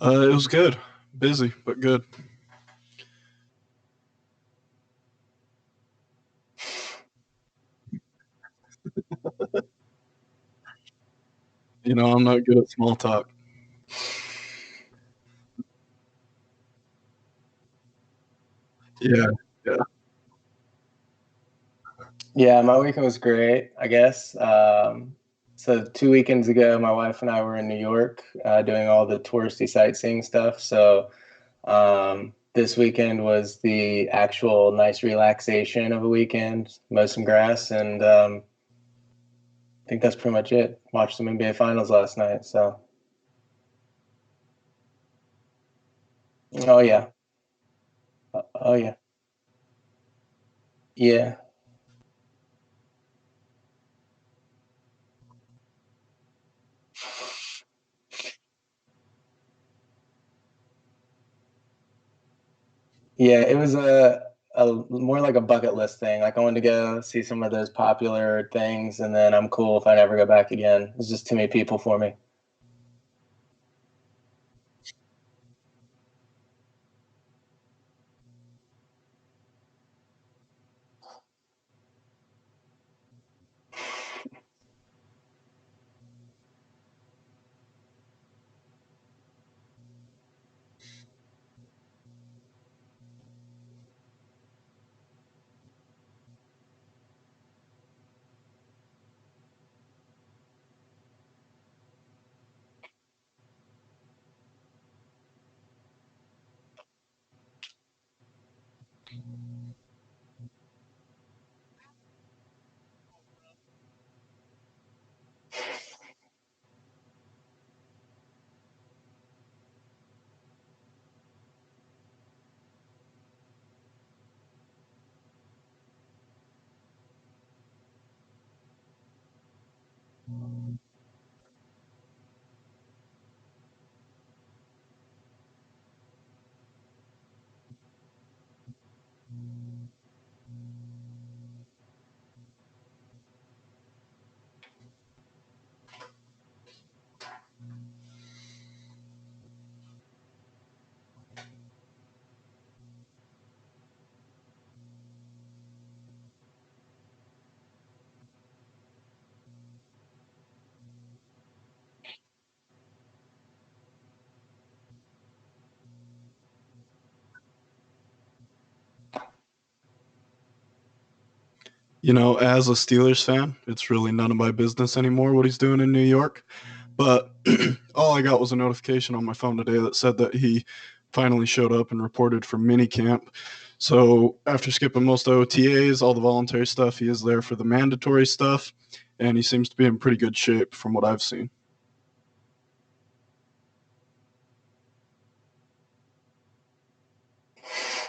It was good. Busy, but good. I'm not good at small talk. Yeah, yeah. Yeah, my weekend was great, I guess. So 2 weekends ago, my wife and I were in New York doing all the touristy sightseeing stuff. So this weekend was the actual nice relaxation of a weekend, mow some grass, and I think that's pretty much it. Watched some NBA Finals last night. So, oh yeah, oh yeah, yeah. Yeah, it was a more like a bucket list thing. Like I wanted to go see some of those popular things, and then I'm cool if I never go back again. It's just too many people for me. As a Steelers fan, it's really none of my business anymore what he's doing in New York. But all I got was a notification on my phone today that said that he finally showed up and reported for minicamp. So after skipping most of OTAs, all the voluntary stuff, he is there for the mandatory stuff, and he seems to be in pretty good shape from what I've seen.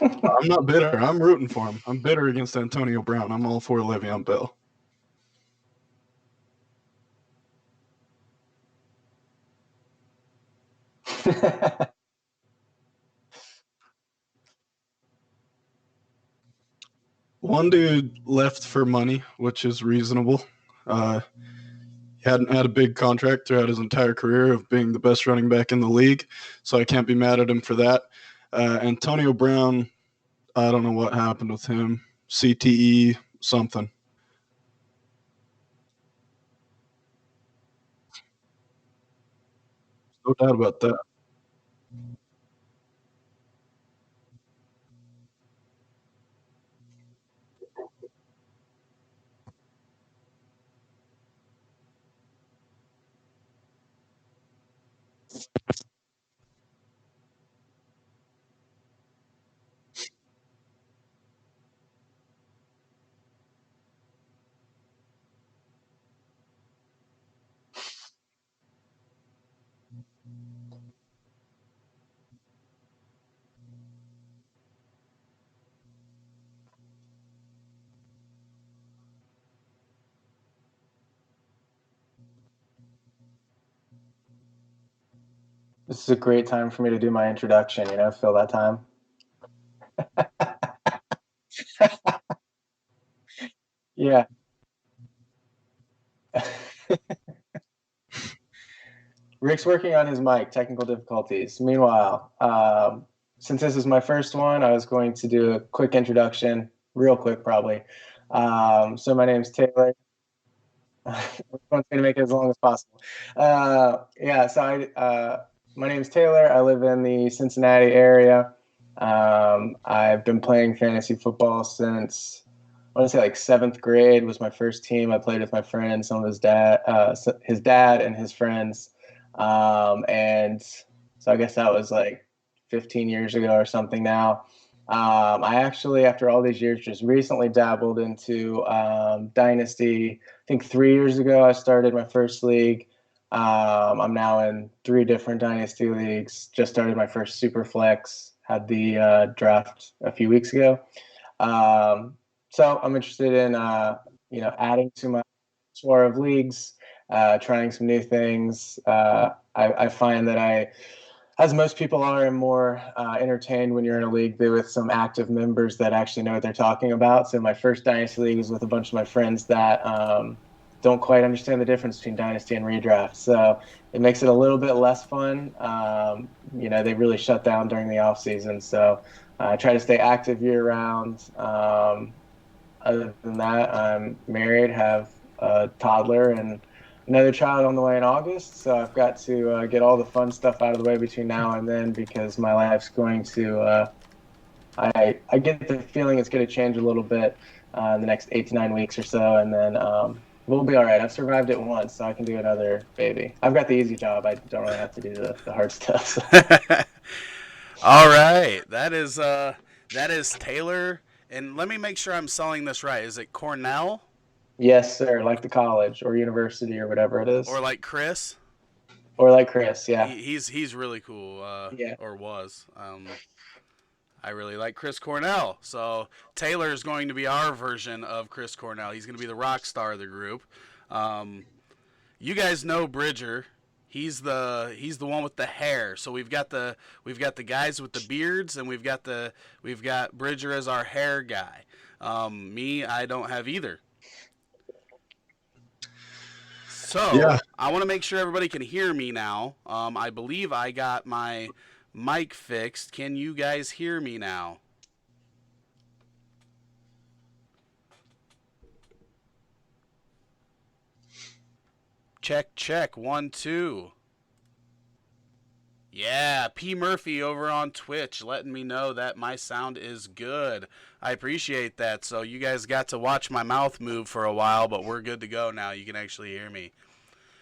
I'm not bitter. I'm rooting for him. I'm bitter against Antonio Brown. I'm all for Le'Veon Bell. One dude left for money, which is reasonable. He hadn't had a big contract throughout his entire career of being the best running back in the league, so I can't be mad at him for that. Antonio Brown, I don't know what happened with him. CTE, something. No doubt about that. This is a great time for me to do my introduction, fill that time. Yeah. Rick's working on his mic, technical difficulties. Meanwhile, since this is my first one, I was going to do a quick introduction, real quick probably. So my name's Taylor. I'm going to make it as long as possible. My name's Taylor. I live in the Cincinnati area. I've been playing fantasy football since, I want to say like 7th grade was my first team. I played with my friends, some of his dad and his friends. And so I guess that was like 15 years ago or something now. I actually, after all these years, just recently dabbled into Dynasty. I think 3 years ago, I started my first league. I'm now in 3 different Dynasty leagues. Just started my first SuperFlex. Had the draft a few weeks ago. So I'm interested in, adding to my tour of leagues, trying some new things. I find that as most people are, am more entertained when you're in a league with some active members that actually know what they're talking about. So my first Dynasty league is with a bunch of my friends that don't quite understand the difference between Dynasty and redraft. So it makes it a little bit less fun. They really shut down during the off season. So I try to stay active year round. Other than that, I'm married, have a toddler, and another child on the way in August. So I've got to get all the fun stuff out of the way between now and then, because my life's going to, I get the feeling it's going to change a little bit in the next 8 to 9 weeks or so. And then we'll be all right. I've survived it once, so I can do another baby. I've got the easy job. I don't really have to do the hard stuff. So. All right. That is Taylor. And let me make sure I'm selling this right. Is it Cornell? Yes, sir. Like the college or university or whatever it is. Or like Chris? Or like Chris, yeah. He's really cool. Yeah. Or was. I really like Chris Cornell. So Taylor is going to be our version of Chris Cornell. He's going to be the rock star of the group. You guys know Bridger. He's the one with the hair. So we've got the guys with the beards, and we've got Bridger as our hair guy. Me, I don't have either. So yeah. I want to make sure everybody can hear me now. I believe I got my mic fixed. Can you guys hear me now? Check. 1, 2. Yeah, P. Murphy over on Twitch letting me know that my sound is good. I appreciate that. So you guys got to watch my mouth move for a while, but we're good to go now. You can actually hear me.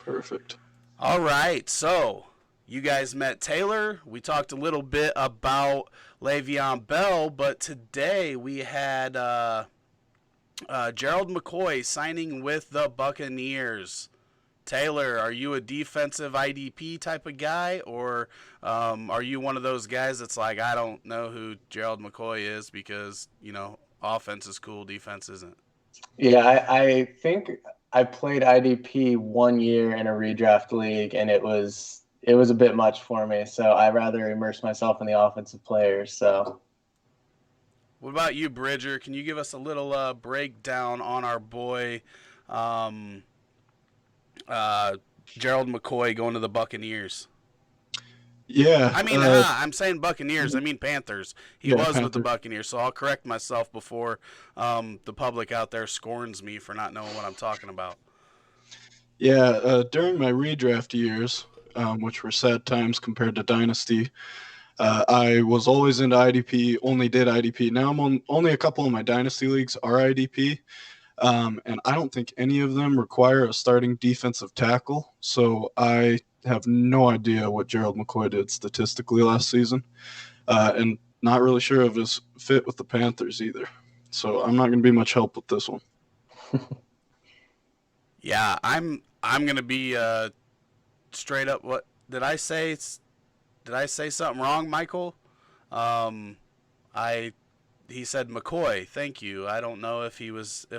Perfect. All right, so you guys met Taylor. We talked a little bit about Le'Veon Bell, but today we had Gerald McCoy signing with the Buccaneers. Taylor, are you a defensive IDP type of guy, or are you one of those guys that's like, I don't know who Gerald McCoy is because, offense is cool, defense isn't? Yeah, I think I played IDP 1 year in a redraft league, and it was a bit much for me. So I rather immerse myself in the offensive players. So, what about you, Bridger? Can you give us a little breakdown on our boy Gerald McCoy going to the Buccaneers? Yeah. I mean, I'm saying Buccaneers. I mean Panthers. He was Panthers. with the Buccaneers, so I'll correct myself before the public out there scorns me for not knowing what I'm talking about. Yeah, during my redraft years, which were sad times compared to Dynasty, I was always into IDP, only did IDP. Now I'm on only a couple of my Dynasty leagues are IDP. And I don't think any of them require a starting defensive tackle. So I have no idea what Gerald McCoy did statistically last season, and not really sure of his fit with the Panthers either. So I'm not going to be much help with this one. Yeah, I'm going to be straight up. What did I say? Did I say something wrong, Michael? He said McCoy. Thank you. I don't know if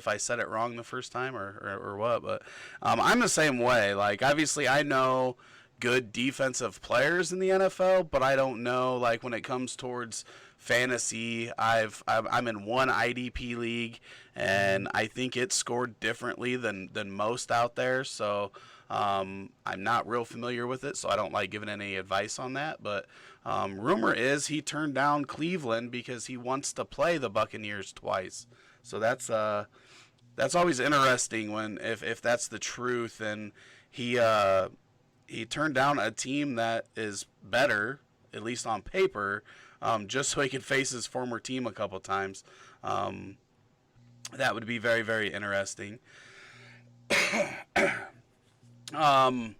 I said it wrong the first time or what, but I'm the same way. Like, obviously I know good defensive players in the NFL, but I don't know, like, when it comes towards fantasy, I'm in one IDP league, and I think it scored differently than most out there. So I'm not real familiar with it, so I don't like giving any advice on that. But rumor is he turned down Cleveland because he wants to play the Buccaneers twice. So that's always interesting when if that's the truth, and he turned down a team that is better, at least on paper, just so he could face his former team a couple times. That would be very, very interesting. The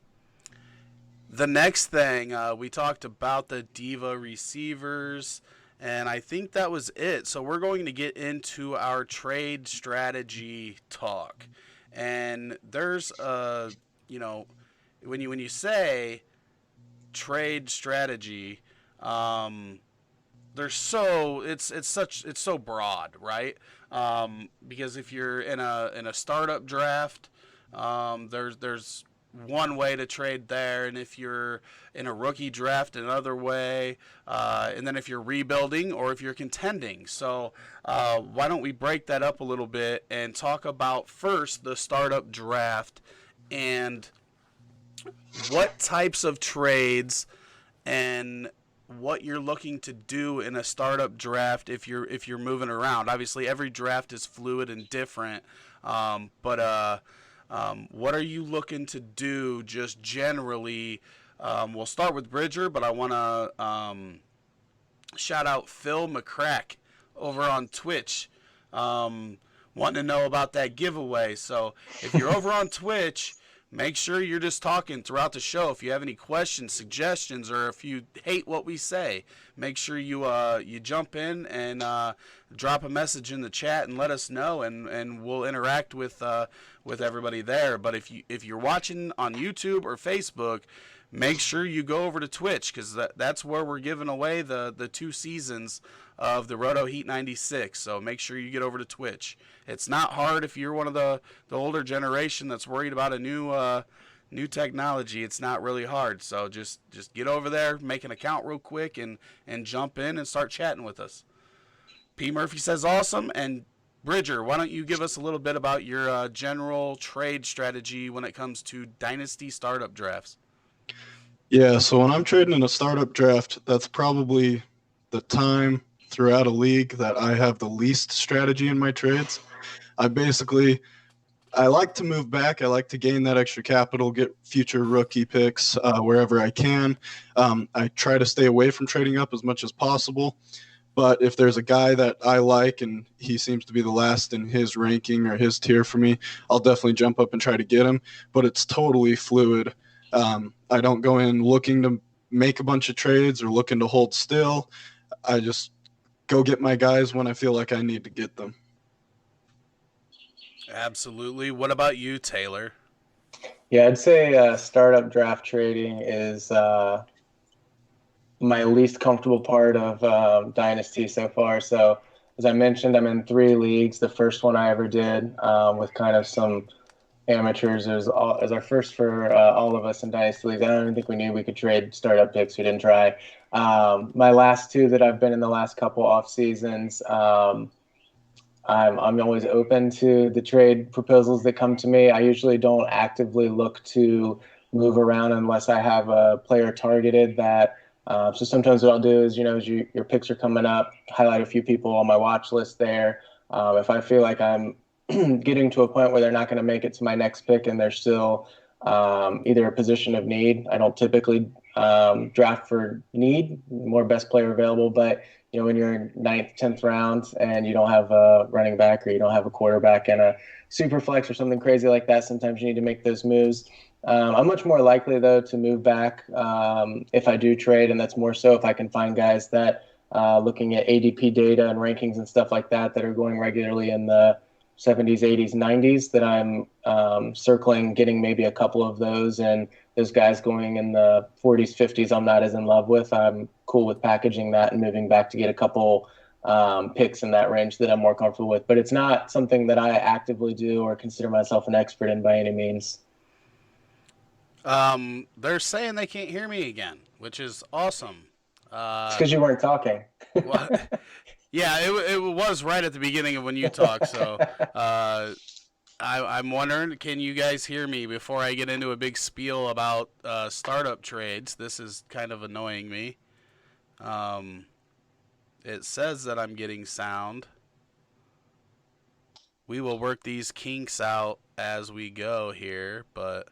next thing, we talked about the Diva receivers, and I think that was it. So we're going to get into our trade strategy talk. And there's when you say trade strategy, it's so broad, right? Because if you're in a startup draft, there's one way to trade there, and if you're in a rookie draft, another way, and then if you're rebuilding or if you're contending. So why don't we break that up a little bit and talk about first the startup draft and what types of trades and what you're looking to do in a startup draft if you're moving around. Obviously, every draft is fluid and different, but what are you looking to do just generally? We'll start with Bridger, but I want to shout out Phil McCrack over on Twitch, wanting to know about that giveaway. So if you're over on Twitch, make sure you're just talking throughout the show. If you have any questions, suggestions, or if you hate what we say, make sure you jump in and drop a message in the chat and let us know, and we'll interact with everybody there. But if you're watching on YouTube or Facebook, make sure you go over to Twitch, because that's where we're giving away the 2 seasons of the RotoHeat 96. So make sure you get over to Twitch. It's not hard if you're one of the older generation that's worried about a new technology. It's not really hard. So just get over there, make an account real quick, and jump in and start chatting with us. P. Murphy says awesome. And Bridger, why don't you give us a little bit about your general trade strategy when it comes to dynasty startup drafts? Yeah, so when I'm trading in a startup draft, that's probably the time throughout a league that I have the least strategy in my trades. I like to move back. I like to gain that extra capital, get future rookie picks wherever I can. I try to stay away from trading up as much as possible. But if there's a guy that I like and he seems to be the last in his ranking or his tier for me, I'll definitely jump up and try to get him. But it's totally fluid. I don't go in looking to make a bunch of trades or looking to hold still. I just go get my guys when I feel like I need to get them. Absolutely. What about you, Taylor? Yeah, I'd say startup draft trading is my least comfortable part of Dynasty so far. So as I mentioned, I'm in 3 leagues. The first one I ever did with kind of some amateurs as our first for all of us in Dynasty leagues. I don't even think we knew we could trade startup picks. We didn't try. My last 2 that I've been in the last couple off seasons, I'm always open to the trade proposals that come to me. I usually don't actively look to move around unless I have a player targeted that. So sometimes what I'll do is, as your picks are coming up, highlight a few people on my watch list there. If I feel like I'm getting to a point where they're not going to make it to my next pick and they're still either a position of need, I don't typically draft for need, more best player available. But when you're in 9th, 10th round and you don't have a running back or you don't have a quarterback and a SuperFlex or something crazy like that, sometimes you need to make those moves. I'm much more likely, though, to move back if I do trade, and that's more so if I can find guys that, looking at ADP data and rankings and stuff like that are going regularly in the 70s, 80s, 90s, that I'm circling, getting maybe a couple of those, and those guys going in the 40s, 50s I'm not as in love with. I'm cool with packaging that and moving back to get a couple picks in that range that I'm more comfortable with. But it's not something that I actively do or consider myself an expert in by any means. They're saying they can't hear me again, which is awesome. It's because you weren't talking. Well, yeah, it was right at the beginning of when you talked. So I'm wondering, can you guys hear me before I get into a big spiel about startup trades? This is kind of annoying me. It says that I'm getting sound. We will work these kinks out as we go here, but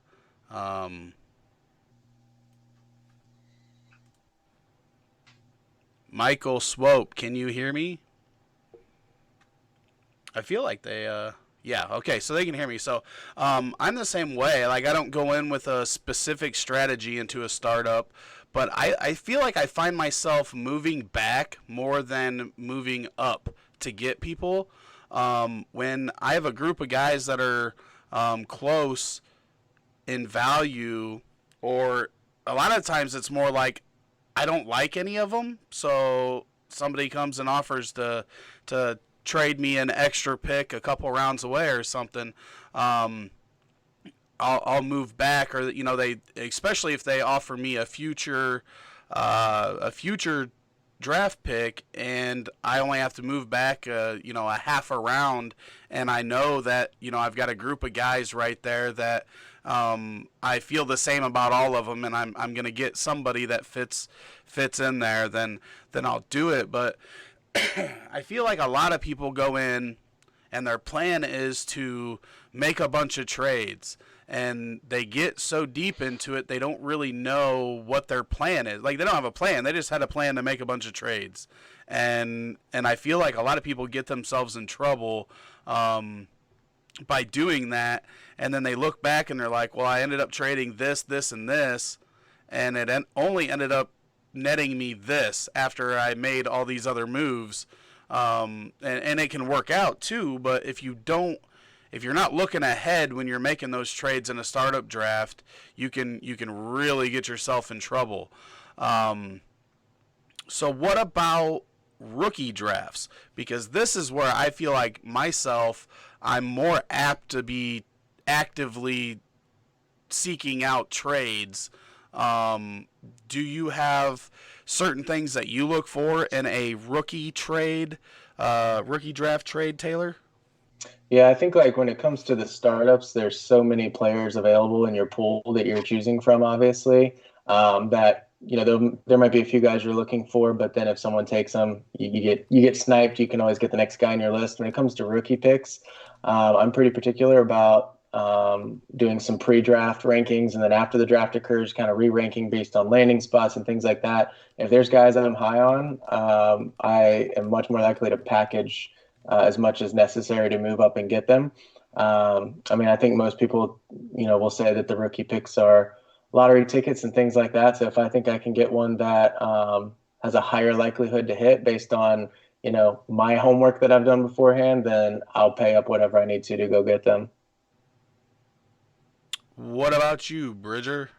Michael Swope, can you hear me? I feel like they yeah, okay, so they can hear me. So I'm the same way. Like, I don't go in with a specific strategy into a startup, but I feel like I find myself moving back more than moving up to get people. When I have a group of guys that are close in value, or a lot of times it's more like I don't like any of them, so somebody comes and offers to trade me an extra pick a couple rounds away or something. I'll move back, or they, especially if they offer me a future draft pick, and I only have to move back a half a round, and I know that I've got a group of guys right there that I feel the same about all of them, and I'm gonna get somebody that fits in there, then I'll do it. But I feel like a lot of people go in and their plan is to make a bunch of trades, and they get so deep into it they don't really know what their plan is. Like, they don't have a plan. They just had a plan to make a bunch of trades. And I feel like a lot of people get themselves in trouble by doing that, and then they look back and they're like, well, I ended up trading this, and this, and it only ended up netting me this after I made all these other moves. And it can work out too, but if you're not looking ahead when you're making those trades in a startup draft, you can really get yourself in trouble. So what about rookie drafts? Because this is where I feel like myself, I'm more apt to be actively seeking out trades. Do you have certain things that you look for in a rookie draft trade, Taylor? Yeah, I think like when it comes to the startups, there's so many players available in your pool that you're choosing from, obviously, that there might be a few guys you're looking for, but then if someone takes them, you get sniped. You can always get the next guy on your list. When it comes to rookie picks, I'm pretty particular about doing some pre-draft rankings, and then after the draft occurs, kind of re-ranking based on landing spots and things like that. If there's guys that I'm high on, I am much more likely to package as much as necessary to move up and get them. I think most people, will say that the rookie picks are lottery tickets and things like that. So if I think I can get one that has a higher likelihood to hit based on, my homework that I've done beforehand, then I'll pay up whatever I need to go get them. What about you, Bridger?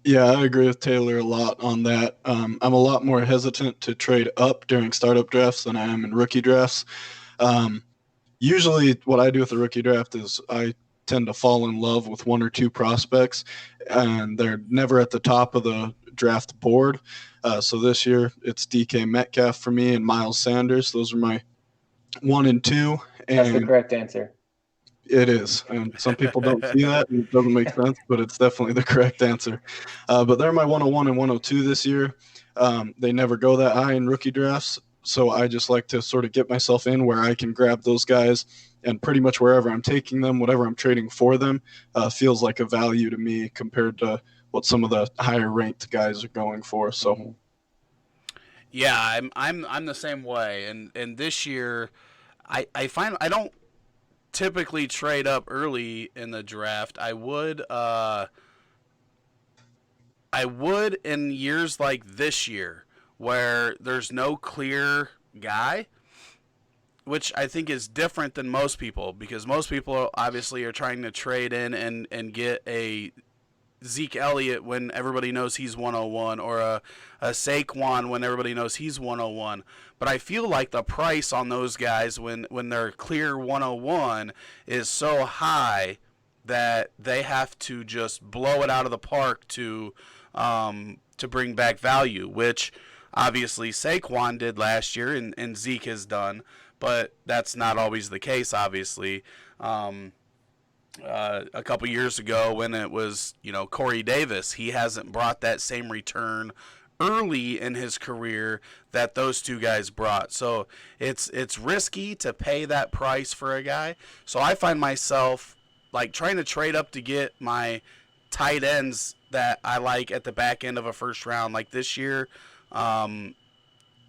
Yeah, I agree with Taylor a lot on that. I'm a lot more hesitant to trade up during startup drafts than I am in rookie drafts. Usually what I do with the rookie draft is I tend to fall in love with one or two prospects, and they're never at the top of the draft board. So this year it's DK Metcalf for me and Miles Sanders. Those are my 1 and 2. And that's the correct answer. It is, and some people don't see that, and it doesn't make sense, but it's definitely the correct answer. But they're my 101 and 102 this year. They never go that high in rookie drafts, so I just like to sort of get myself in where I can grab those guys, and pretty much wherever I'm taking them, whatever I'm trading for them, feels like a value to me compared to what some of the higher ranked guys are going for. So, yeah, I'm the same way, and this year, I find I don't typically trade up early in the draft. I would in years like this year where there's no clear guy, which I think is different than most people, because most people obviously are trying to trade in and get a Zeke Elliott when everybody knows he's 101, or a Saquon when everybody knows he's 101. But I feel like the price on those guys when they're clear 101 is so high that they have to just blow it out of the park to bring back value, which obviously Saquon did last year and Zeke has done, but that's not always the case, obviously. a couple years ago when it was, Corey Davis. He hasn't brought that same return early in his career that those two guys brought. So it's risky to pay that price for a guy. So I find myself like trying to trade up to get my tight ends that I like at the back end of a first round. Like this year, when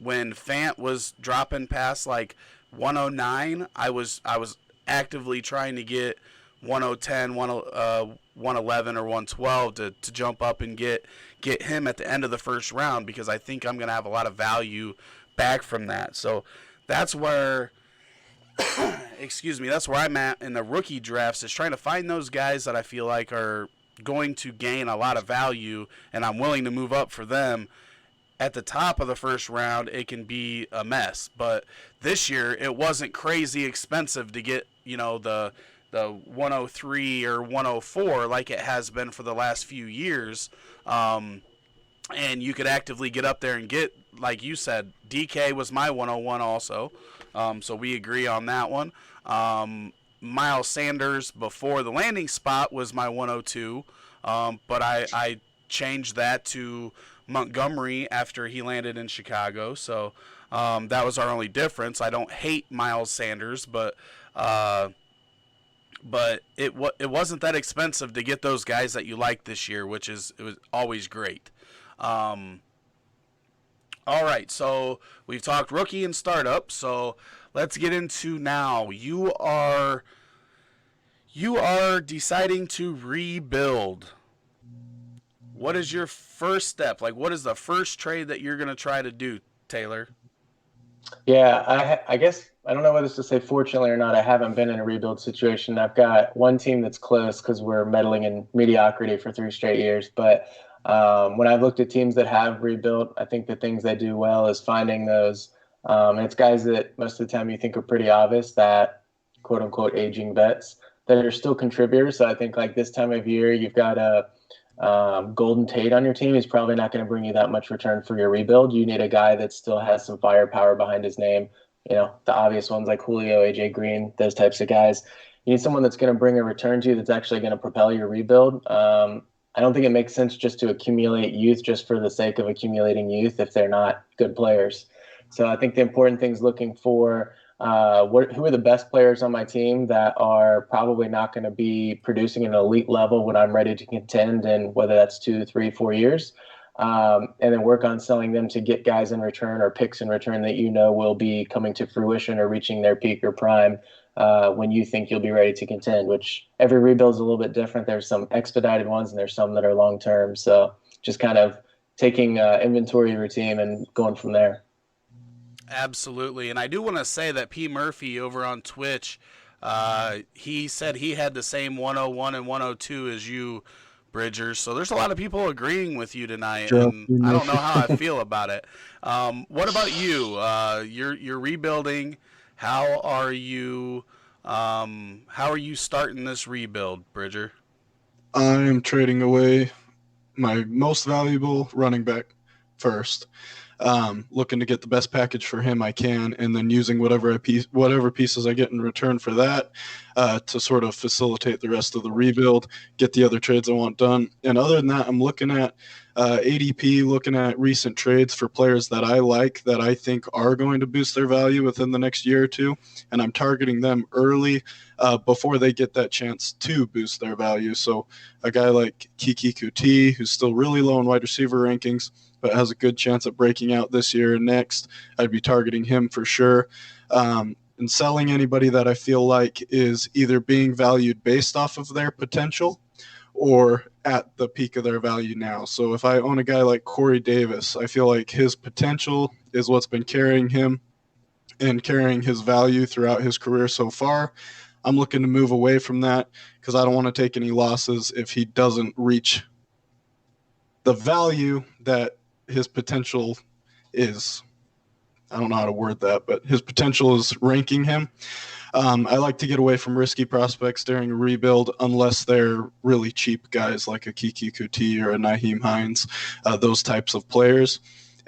Fant was dropping past like 109, I was actively trying to get 110, 111, or 112 to jump up and get him at the end of the first round, because I think I'm going to have a lot of value back from that. So that's where excuse me, that's where I'm at in the rookie drafts, is trying to find those guys that I feel like are going to gain a lot of value and I'm willing to move up for them. At the top of the first round, it can be a mess. But this year, it wasn't crazy expensive to get, the 103 or 104 like it has been for the last few years. And you could actively get up there and get, like you said, DK was my 101 also. So we agree on that one. Miles Sanders before the landing spot was my 102. But I changed that to Montgomery after he landed in Chicago. So that was our only difference. I don't hate Miles Sanders, but it wasn't that expensive to get those guys that you like this year, it was always great. All right, so we've talked rookie and startup. So let's get into now. You are deciding to rebuild. What is your first step? Like, what is the first trade that you're going to try to do, Taylor? Yeah, I guess I don't know whether to say fortunately or not. I haven't been in a rebuild situation. I've got one team that's close because we're meddling in mediocrity for 3 straight years. But when I've looked at teams that have rebuilt, I think the things they do well is finding those. And it's guys that most of the time you think are pretty obvious, that quote unquote aging vets that are still contributors. So I think like this time of year, you've got a Golden Tate on your team. He's probably not going to bring you that much return for your rebuild. You need a guy that still has some firepower behind his name. The obvious ones like Julio, AJ Green, those types of guys. You need someone that's going to bring a return to you that's actually going to propel your rebuild. I don't think it makes sense just to accumulate youth just for the sake of accumulating youth if they're not good players. So I think the important thing is looking for who are the best players on my team that are probably not going to be producing at an elite level when I'm ready to contend, and whether that's 2, 3, 4 years, and then work on selling them to get guys in return or picks in return that will be coming to fruition or reaching their peak or prime when you think you'll be ready to contend, which every rebuild is a little bit different. There's some expedited ones and there's some that are long-term. So just kind of taking inventory of your team and going from there. Absolutely. And I do want to say that P. Murphy over on Twitch, he said he had the same 101 and 102 as you, Bridgers. So there's a lot of people agreeing with you tonight, and I don't know how I feel about it. What about you? You're rebuilding. How are you starting this rebuild, Bridger? I'm trading away my most valuable running back first. Looking to get the best package for him I can, and then using whatever pieces I get in return for that to sort of facilitate the rest of the rebuild, get the other trades I want done. And other than that, I'm looking at ADP, looking at recent trades for players that I like, that I think are going to boost their value within the next year or two, and I'm targeting them early before they get that chance to boost their value. So a guy like Kiki Kuti, who's still really low in wide receiver rankings, but has a good chance at breaking out this year and next, I'd be targeting him for sure. And selling anybody that I feel like is either being valued based off of their potential or at the peak of their value now. So if I own a guy like Corey Davis, I feel like his potential is what's been carrying him and carrying his value throughout his career so far. I'm looking to move away from that because I don't want to take any losses if he doesn't reach the value that his potential is. I don't know how to word that, but his potential is ranking him. I like to get away from risky prospects during a rebuild unless they're really cheap guys like a Kiki Kuti or a Naheem Hines, those types of players.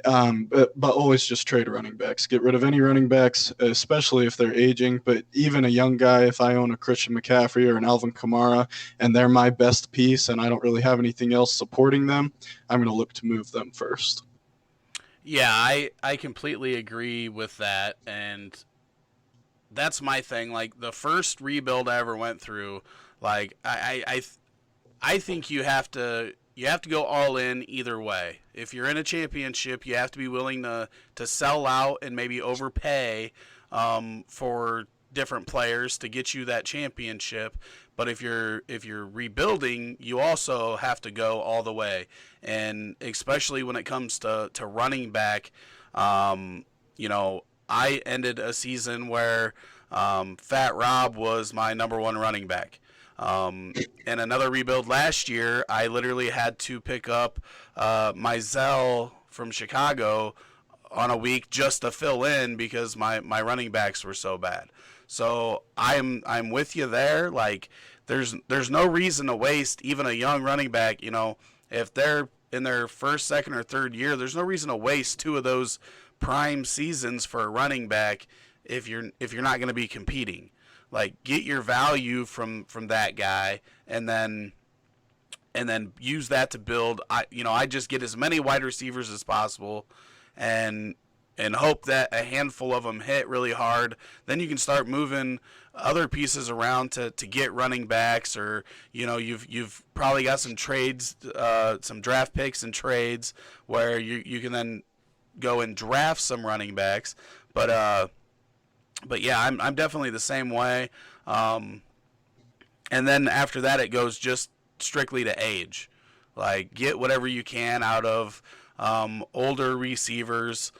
But always just trade running backs. Get rid of any running backs, especially if they're aging. But even a young guy, if I own a Christian McCaffrey or an Alvin Kamara and they're my best piece and I don't really have anything else supporting them, I'm going to look to move them first. Yeah, I completely agree with that. And that's my thing. Like, the first rebuild I ever went through, like, I think you have to go all in either way. If you're in a championship, you have to be willing to sell out and maybe overpay for different players to get you that championship. But if you're rebuilding, you also have to go all the way. And especially when it comes to running back, you know, I ended a season where Fat Rob was my number one running back. In another rebuild last year, I literally had to pick up Mizell from Chicago on a week just to fill in because my running backs were so bad. So I'm with you there. Like, there's no reason to waste even a young running back. You know, if they're in their first, second, or third year, there's no reason to waste 2 of those prime seasons for a running back if you're not going to be competing. Like, get your value from that guy, and then use that to build. I just get as many wide receivers as possible, and hope that a handful of them hit really hard. Then you can start moving other pieces around to get running backs, or you've probably got some trades, some draft picks and trades where you can then go and draft some running backs, But yeah, I'm definitely the same way. And then after that, it goes just strictly to age. Like, get whatever you can out of older receivers.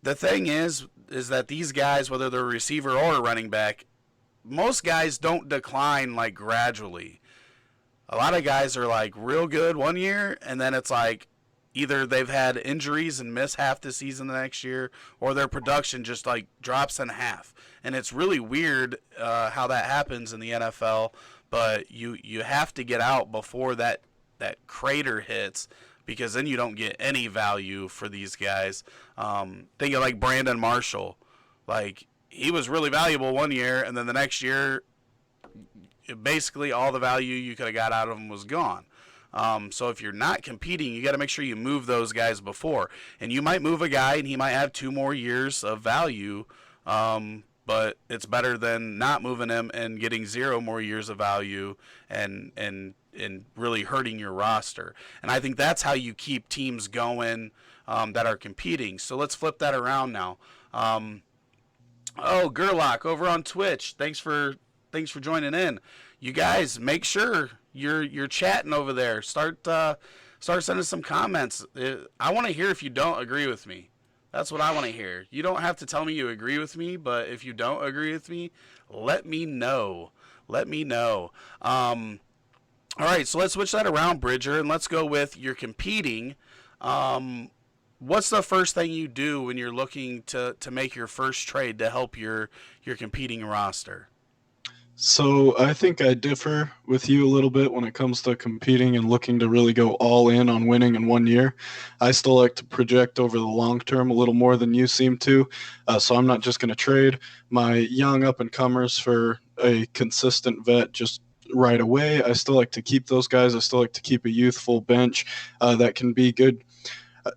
The thing is that these guys, whether they're a receiver or a running back, most guys don't decline like gradually. A lot of guys are like real good one year, and then it's like either they've had injuries and miss half the season the next year, or their production just like drops in half. And it's really weird how that happens in the NFL. But you have to get out before that crater hits, because then you don't get any value for these guys. Think of like Brandon Marshall. Like, he was really valuable one year, and then the next year, basically all the value you could have got out of him was gone. So if you're not competing, you got to make sure you move those guys before. And you might move a guy, and he might have 2 more years of value, but it's better than not moving him and getting 0 more years of value and really hurting your roster. And I think that's how you keep teams going that are competing. So let's flip that around now. Gerlach over on Twitch, thanks for joining in. You guys, make sure you're chatting over there. Start sending some comments. I want to hear if you don't agree with me. That's what I want to hear. You don't have to tell me you agree with me, but if you don't agree with me, let me know. All right, so let's switch that around, Bridger, and let's go with you're competing. What's the first thing you do when you're looking to make your first trade to help your competing roster? So I think I differ with you a little bit when it comes to competing and looking to really go all in on winning in 1 year. I still like to project over the long term a little more than you seem to. So I'm not just going to trade my young up-and-comers for a consistent vet just right away. I still like to keep those guys. I still like to keep a youthful bench that can be good.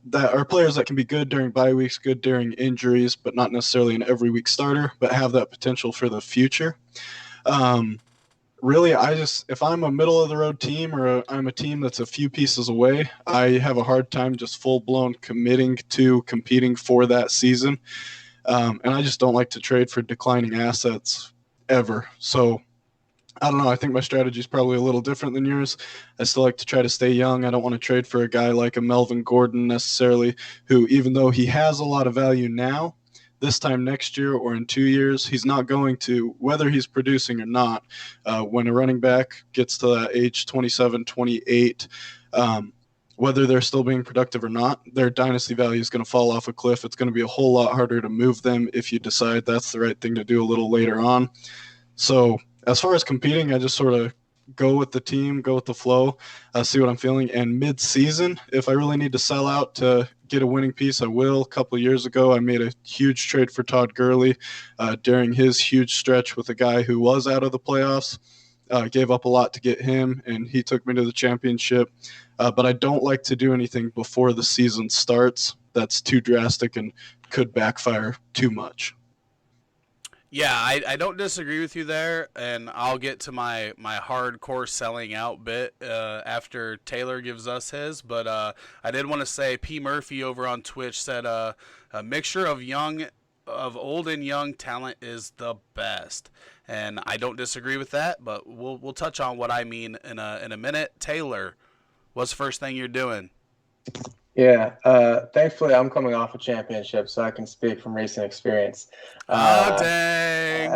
That are players that can be good during bye weeks, good during injuries, but not necessarily an every week starter, but have that potential for the future. Really, if I'm a middle of the road team or I'm a team that's a few pieces away, I have a hard time just full blown committing to competing for that season. And I just don't like to trade for declining assets ever. So I don't know. I think my strategy is probably a little different than yours. I still like to try to stay young. I don't want to trade for a guy like a Melvin Gordon necessarily, who, even though he has a lot of value now, this time next year or in 2 years, he's not going to, whether he's producing or not, when a running back gets to that age 27, 28, whether they're still being productive or not, their dynasty value is going to fall off a cliff. It's going to be a whole lot harder to move them if you decide that's the right thing to do a little later on. So as far as competing, I just sort of go with the team, go with the flow, see what I'm feeling. And mid-season, if I really need to sell out to get a winning piece, I will. A couple of years ago, I made a huge trade for Todd Gurley during his huge stretch with a guy who was out of the playoffs. Gave up a lot to get him, and he took me to the championship. But I don't like to do anything before the season starts. That's too drastic and could backfire too much. Yeah, I don't disagree with you there, and I'll get to my hardcore selling out bit after Taylor gives us his. But I did want to say P. Murphy over on Twitch said a mixture of old and young talent is the best, and I don't disagree with that. But we'll touch on what I mean in a minute. Taylor, what's the first thing you're doing? Yeah, thankfully I'm coming off a championship, so I can speak from recent experience. Dang.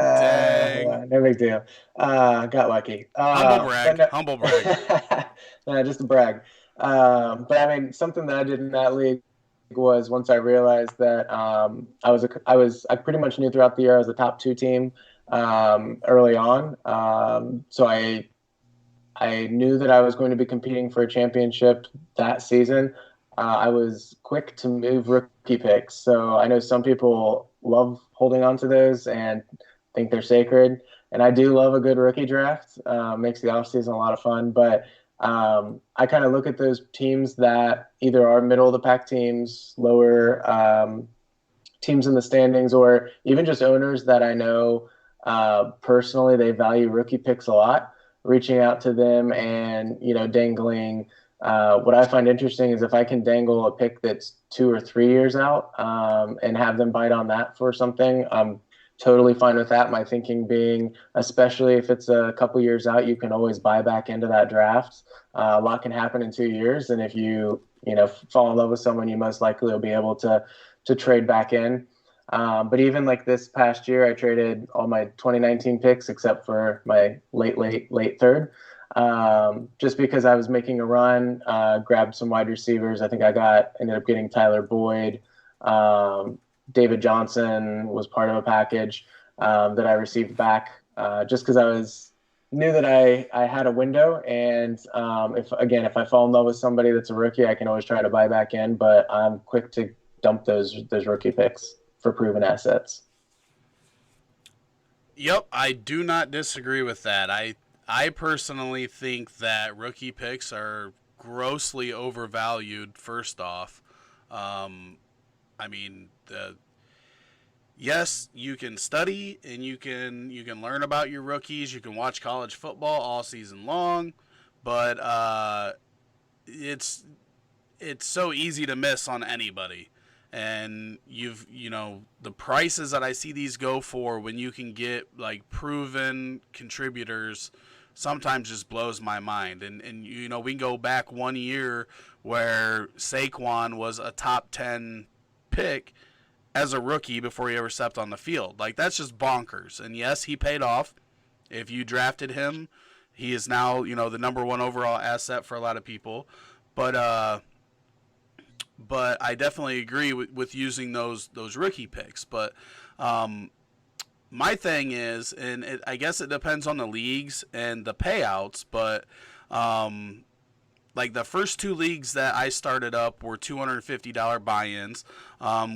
No big deal. Got lucky. Humble brag. No, Humble brag. no, just a brag. But I mean, something that I did in that league was once I realized that I pretty much knew throughout the year I was a top 2 team early on. So I knew that I was going to be competing for a championship that season. I was quick to move rookie picks. So I know some people love holding on to those and think they're sacred. And I do love a good rookie draft. Makes the offseason a lot of fun. But I kind of look at those teams that either are middle of the pack teams, lower teams in the standings, or even just owners that I know personally they value rookie picks a lot, reaching out to them and, dangling. What I find interesting is if I can dangle a pick that's 2 or 3 years out and have them bite on that for something, I'm totally fine with that. My thinking being, especially if it's a couple years out, you can always buy back into that draft. A lot can happen in 2 years, and if you fall in love with someone, you most likely will be able to trade back in. But even like this past year, I traded all my 2019 picks except for my late third. Just because I was making a run, grabbed some wide receivers. I think ended up getting Tyler Boyd. David Johnson was part of a package that I received back just because I knew that I had a window. And if I fall in love with somebody that's a rookie, I can always try to buy back in. But I'm quick to dump those rookie picks for proven assets. Yep, I do not disagree with that. I personally think that rookie picks are grossly overvalued. First off, yes, you can study and you can learn about your rookies. You can watch college football all season long, but it's so easy to miss on anybody. And the prices that I see these go for when you can get like proven contributors sometimes just blows my mind. And we can go back 1 year where Saquon was a top 10 pick as a rookie before he ever stepped on the field. Like, that's just bonkers. And yes, he paid off. If you drafted him, he is now, the number 1 overall asset for a lot of people. But I definitely agree with using those rookie picks. But my thing is, and I guess it depends on the leagues and the payouts, but like the first 2 leagues that I started up were $250 buy-ins.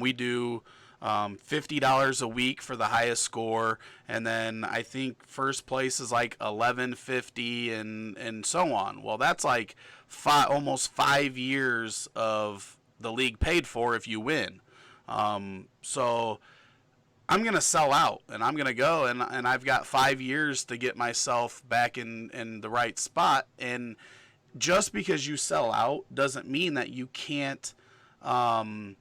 We do $50 a week for the highest score, and then I think first place is like $11.50 and so on. Well, that's like almost 5 years of the league paid for if you win. So I'm going to sell out, and I'm going to go, and I've got 5 years to get myself back in the right spot. And just because you sell out doesn't mean that you can't compete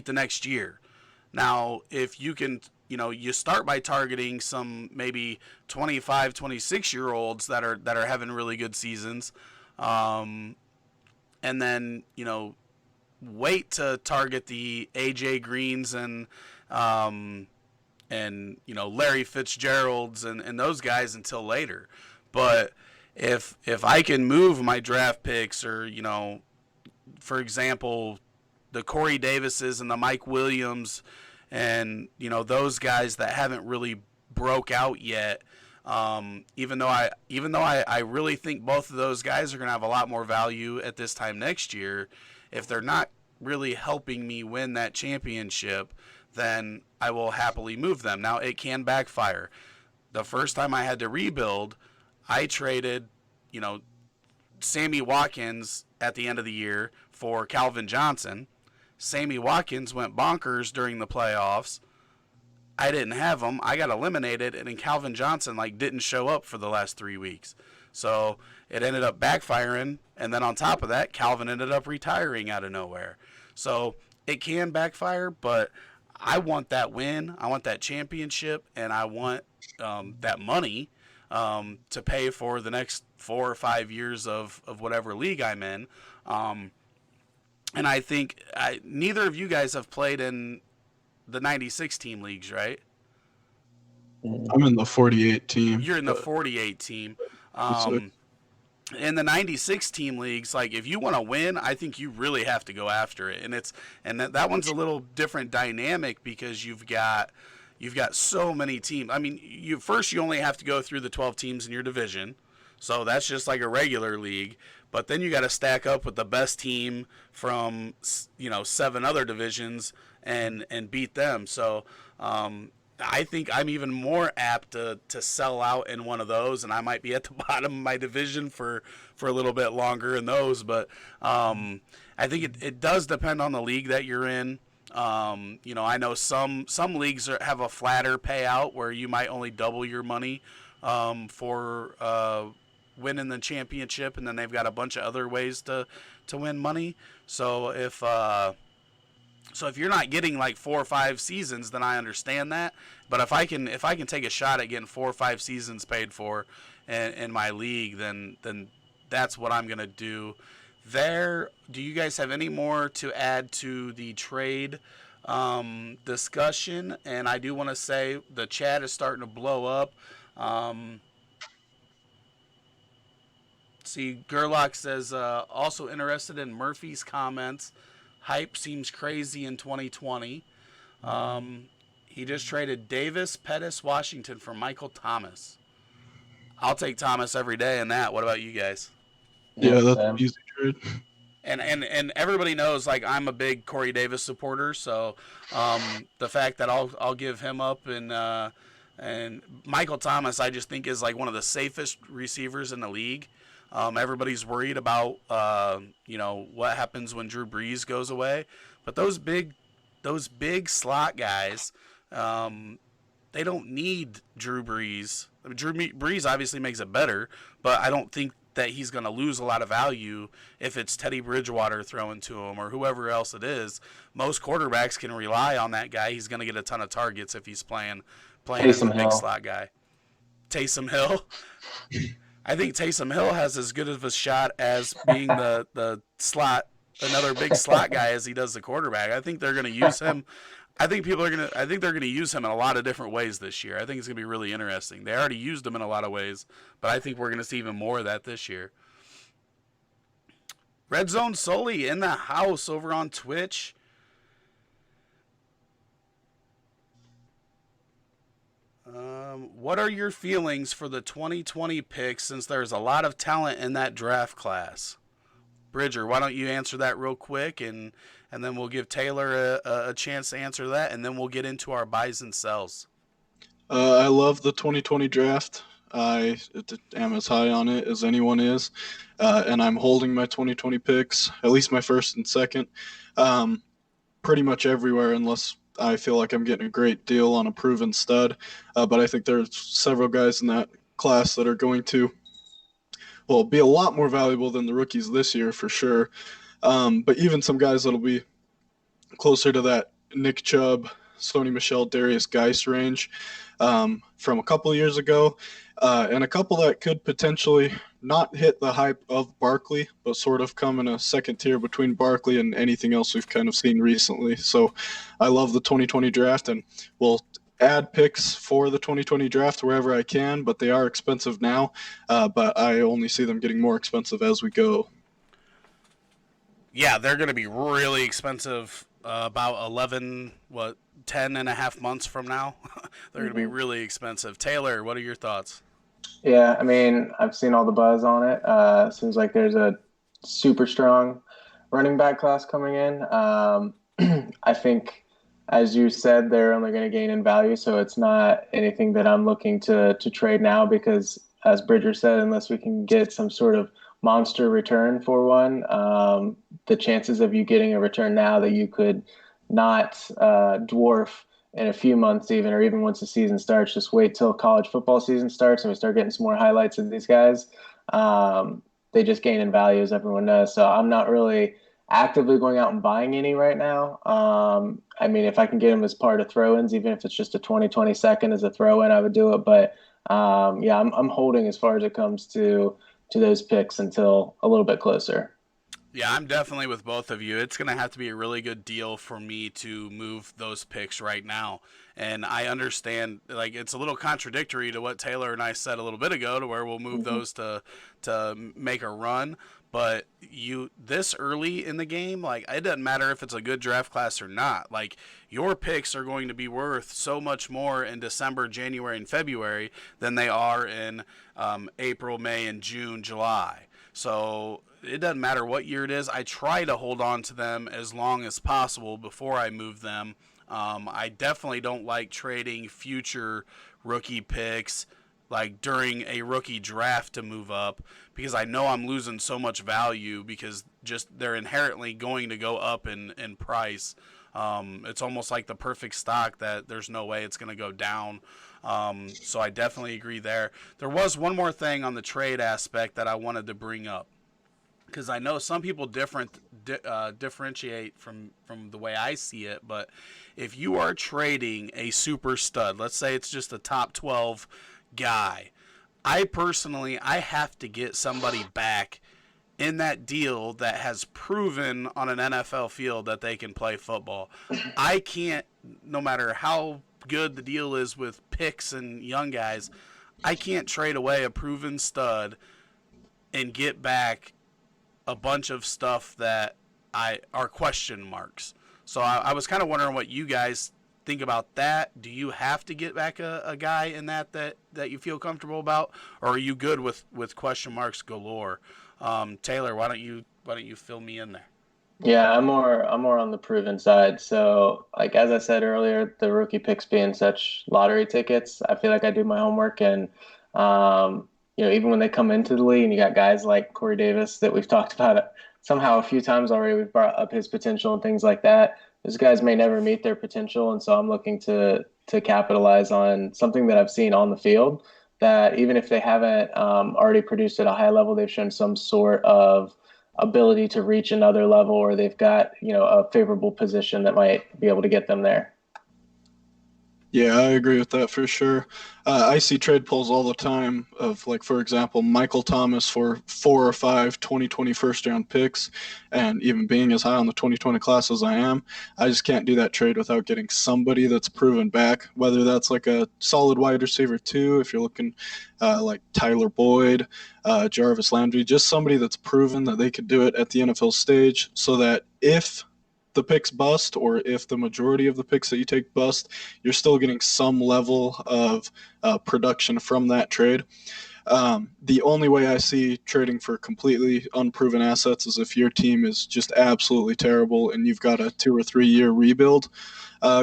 the next year. Now, if you can, you start by targeting some maybe 25, 26-year-olds that are having really good seasons, and then, wait to target the AJ Greens and Larry Fitzgeralds and those guys until later. But if I can move my draft picks, or for example, the Corey Davises and the Mike Williams and those guys that haven't really broke out yet, even though I really think both of those guys are going to have a lot more value at this time next year, if they're not really helping me win that championship, then I will happily move them. Now, it can backfire. The first time I had to rebuild, I traded, Sammy Watkins at the end of the year for Calvin Johnson. Sammy Watkins went bonkers during the playoffs. I didn't have him. I got eliminated, and then Calvin Johnson didn't show up for the last 3 weeks. So it ended up backfiring, and then on top of that, Calvin ended up retiring out of nowhere. So it can backfire, but I want that win. I want that championship, and I want that money to pay for the next 4 or 5 years of whatever league I'm in. And I think neither of you guys have played in the 96 team leagues, right? I'm in the 48 team. You're in the 48 team. In the 96 team leagues, if you want to win, I think you really have to go after it. And that one's a little different dynamic because you've got so many teams. I mean, you only have to go through the 12 teams in your division. So that's just like a regular league. But then you got to stack up with the best team from 7 other divisions and beat them. So I think I'm even more apt to sell out in one of those, and I might be at the bottom of my division for a little bit longer in those. But I think it does depend on the league that you're in. I know some leagues have a flatter payout where you might only double your money for winning the championship, and then they've got a bunch of other ways to win money. So if you're not getting 4 or 5 seasons, then I understand that. But if I can take a shot at getting 4 or 5 seasons paid for in my league, then that's what I'm gonna do. Do you guys have any more to add to the trade discussion? And I do want to say the chat is starting to blow up. See, Gerlach says, also interested in Murphy's comments. Hype seems crazy in 2020. He just traded Davis, Pettis, Washington for Michael Thomas. I'll take Thomas every day in that. What about you guys? Yeah, that's an easy trade. And everybody knows I'm a big Corey Davis supporter, so the fact that I'll give him up and Michael Thomas I just think is one of the safest receivers in the league. Everybody's worried about what happens when Drew Brees goes away, but those big slot guys, they don't need Drew Brees. I mean, Drew Brees obviously makes it better, but I don't think that he's going to lose a lot of value if it's Teddy Bridgewater throwing to him or whoever else it is. Most quarterbacks can rely on that guy. He's going to get a ton of targets if he's playing as a big slot guy. Taysom Hill. I think Taysom Hill has as good of a shot as being the slot, another big slot guy as he does the quarterback. I think they're going to use him. I think they're going to use him in a lot of different ways this year. I think it's going to be really interesting. They already used him in a lot of ways, but I think we're going to see even more of that this year. Red Zone Sully in the house over on Twitch. What are your feelings for the 2020 picks since there's a lot of talent in that draft class? Bridger, why don't you answer that real quick, and then we'll give Taylor a chance to answer that, and then we'll get into our buys and sells. I love the 2020 draft. I am as high on it as anyone is, and I'm holding my 2020 picks, at least my first and second, pretty much everywhere unless I feel like I'm getting a great deal on a proven stud. But I think there's several guys in that class that are going to be a lot more valuable than the rookies this year for sure. But even some guys that'll be closer to that Nick Chubb, Sony Michel, Darius Geis range from a couple of years ago, and a couple that could potentially not hit the hype of Barkley, but sort of come in a second tier between Barkley and anything else we've kind of seen recently. So I love the 2020 draft, and we'll add picks for the 2020 draft wherever I can, but they are expensive now, but I only see them getting more expensive as we go. Yeah, they're going to be really expensive about 10 and a half months from now. They're going to be really expensive. Taylor, what are your thoughts? Yeah, I mean, I've seen all the buzz on it. Seems like there's a super strong running back class coming in. I think, as you said, they're only going to gain in value, so it's not anything that I'm looking to trade now because, as Bridger said, unless we can get some sort of monster return for one, the chances of you getting a return now that you could not dwarf in a few months even, or even once the season starts, just wait till college football season starts and we start getting some more highlights of these guys. They just gain in value, as everyone knows. So I'm not really actively going out and buying any right now. I mean, if I can get them as part of throw-ins, even if it's just a 20 second as a throw-in, I would do it. But yeah, I'm holding as far as it comes to those picks until a little bit closer. Yeah, I'm definitely with both of you. It's going to have to be a really good deal for me to move those picks right now. And I understand, like, it's a little contradictory to what Taylor and I said a little bit ago, to where we'll move those to make a run. But you this early in the game, like, it doesn't matter if it's a good draft class or not. Like, your picks are going to be worth so much more in December, January, and February than they are in April, May, and June, July. So it doesn't matter what year it is. I try to hold on to them as long as possible before I move them. I definitely don't like trading future rookie picks like during a rookie draft to move up, because I know I'm losing so much value because just they're inherently going to go up in price. It's almost like the perfect stock that there's no way it's going to go down. So I definitely agree there. There was one more thing on the trade aspect that I wanted to bring up, because I know some people differentiate from the way I see it. But if you are trading a super stud, let's say it's just a top 12 guy, I have to get somebody back in that deal that has proven on an NFL field that they can play football. I can't, no matter how good the deal is with picks and young guys, I can't trade away a proven stud and get back a bunch of stuff that are question marks. So I was kind of wondering what you guys think about that. Do you have to get back a guy in that you feel comfortable about, or are you good with question marks galore? Taylor, why don't you fill me in there? Yeah, I'm more on the proven side. So, like as I said earlier, the rookie picks being such lottery tickets, I feel like I do my homework and even when they come into the league and you got guys like Corey Davis that we've talked about somehow a few times already, we've brought up his potential and things like that. Those guys may never meet their potential, and so I'm looking to capitalize on something that I've seen on the field that even if they haven't already produced at a high level, they've shown some sort of ability to reach another level, or they've got a favorable position that might be able to get them there. Yeah, I agree with that for sure. I see trade polls all the time of, like, for example, Michael Thomas for 4 or 5 2020 first-round picks, and even being as high on the 2020 class as I am, I just can't do that trade without getting somebody that's proven back, whether that's like a solid wide receiver too, if you're looking like Tyler Boyd, Jarvis Landry, just somebody that's proven that they could do it at the NFL stage, so that if the picks bust, or if the majority of the picks that you take bust, you're still getting some level of production from that trade. The only way I see trading for completely unproven assets is if your team is just absolutely terrible and you've got a 2 or 3 year rebuild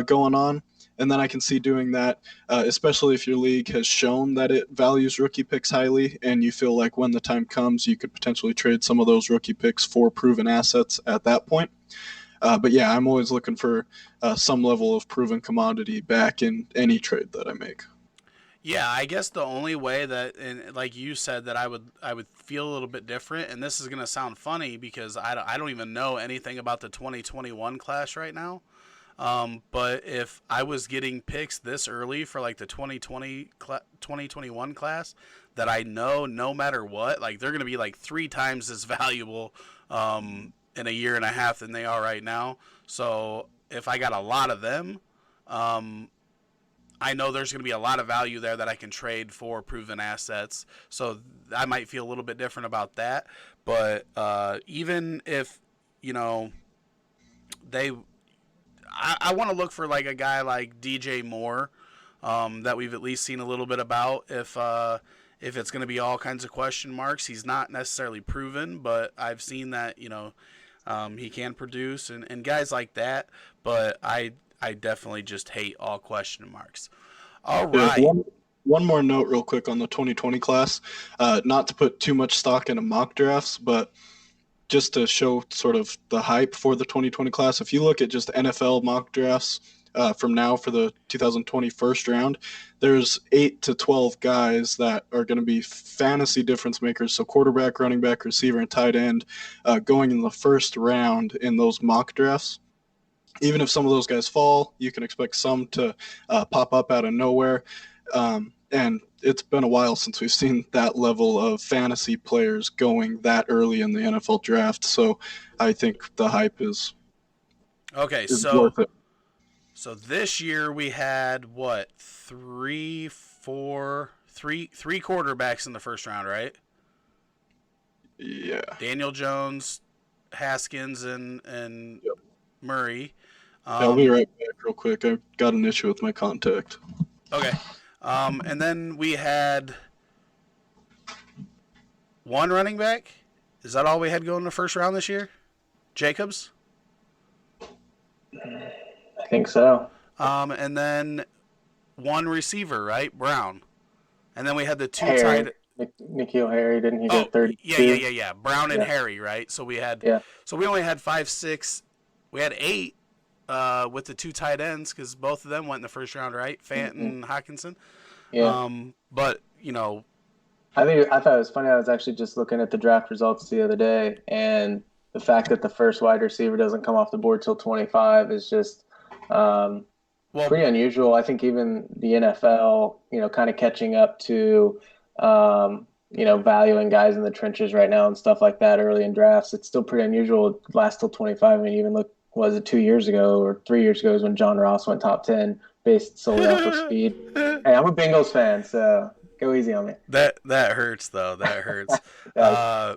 going on. And then I can see doing that, especially if your league has shown that it values rookie picks highly and you feel like when the time comes, you could potentially trade some of those rookie picks for proven assets at that point. But yeah, I'm always looking for some level of proven commodity back in any trade that I make. Yeah, I guess the only way that, and like you said, that I would feel a little bit different, and this is going to sound funny because I don't even know anything about the 2021 class right now. But if I was getting picks this early for like the 2021 class, that I know no matter what, like they're going to be like 3 times as valuable in a year and a half than they are right now. So if I got a lot of them, I know there's going to be a lot of value there that I can trade for proven assets. So I might feel a little bit different about that. But even if, I want to look for like a guy like DJ Moore that we've at least seen a little bit about. If it's going to be all kinds of question marks, he's not necessarily proven, but I've seen that, He can produce and guys like that, but I definitely just hate all question marks. All Yeah, right. one more note real quick on the 2020 class. Not to put too much stock into mock drafts, but just to show sort of the hype for the 2020 class, if you look at just NFL mock drafts from now for the 2020 first round, there's 8 to 12 guys that are going to be fantasy difference makers. So quarterback, running back, receiver, and tight end going in the first round in those mock drafts. Even if some of those guys fall, you can expect some to pop up out of nowhere. And it's been a while since we've seen that level of fantasy players going that early in the NFL draft. So I think the hype is Okay, worth it. So this year we had what three quarterbacks in the first round, right? Yeah. Daniel Jones, Haskins, and Yep. Murray. I'll be right back real quick. I've got an issue with my contact. Okay. And then we had one running back. Is that all we had going in the first round this year? Jacobs? I think so. And then one receiver, right? Brown. And then we had the two Harry. tight. N'Keal Harry, didn't he go 32? Yeah. Brown and Harry, right? So we had. Yeah. So we only had 5, 6. We had 8 with the two tight ends because both of them went in the first round, right? Fant and Hockenson. Yeah. But I thought it was funny. I was actually just looking at the draft results the other day, and the fact that the first wide receiver doesn't come off the board till 25 is just pretty unusual. I think even the NFL, kind of catching up to, valuing guys in the trenches right now and stuff like that early in drafts. It's still pretty unusual. It lasts till 25. I mean, even look, was it 2 years ago or 3 years ago is when John Ross went top 10 based solely off of speed. Hey, I'm a Bengals fan, so go easy on me. That hurts though. That hurts. I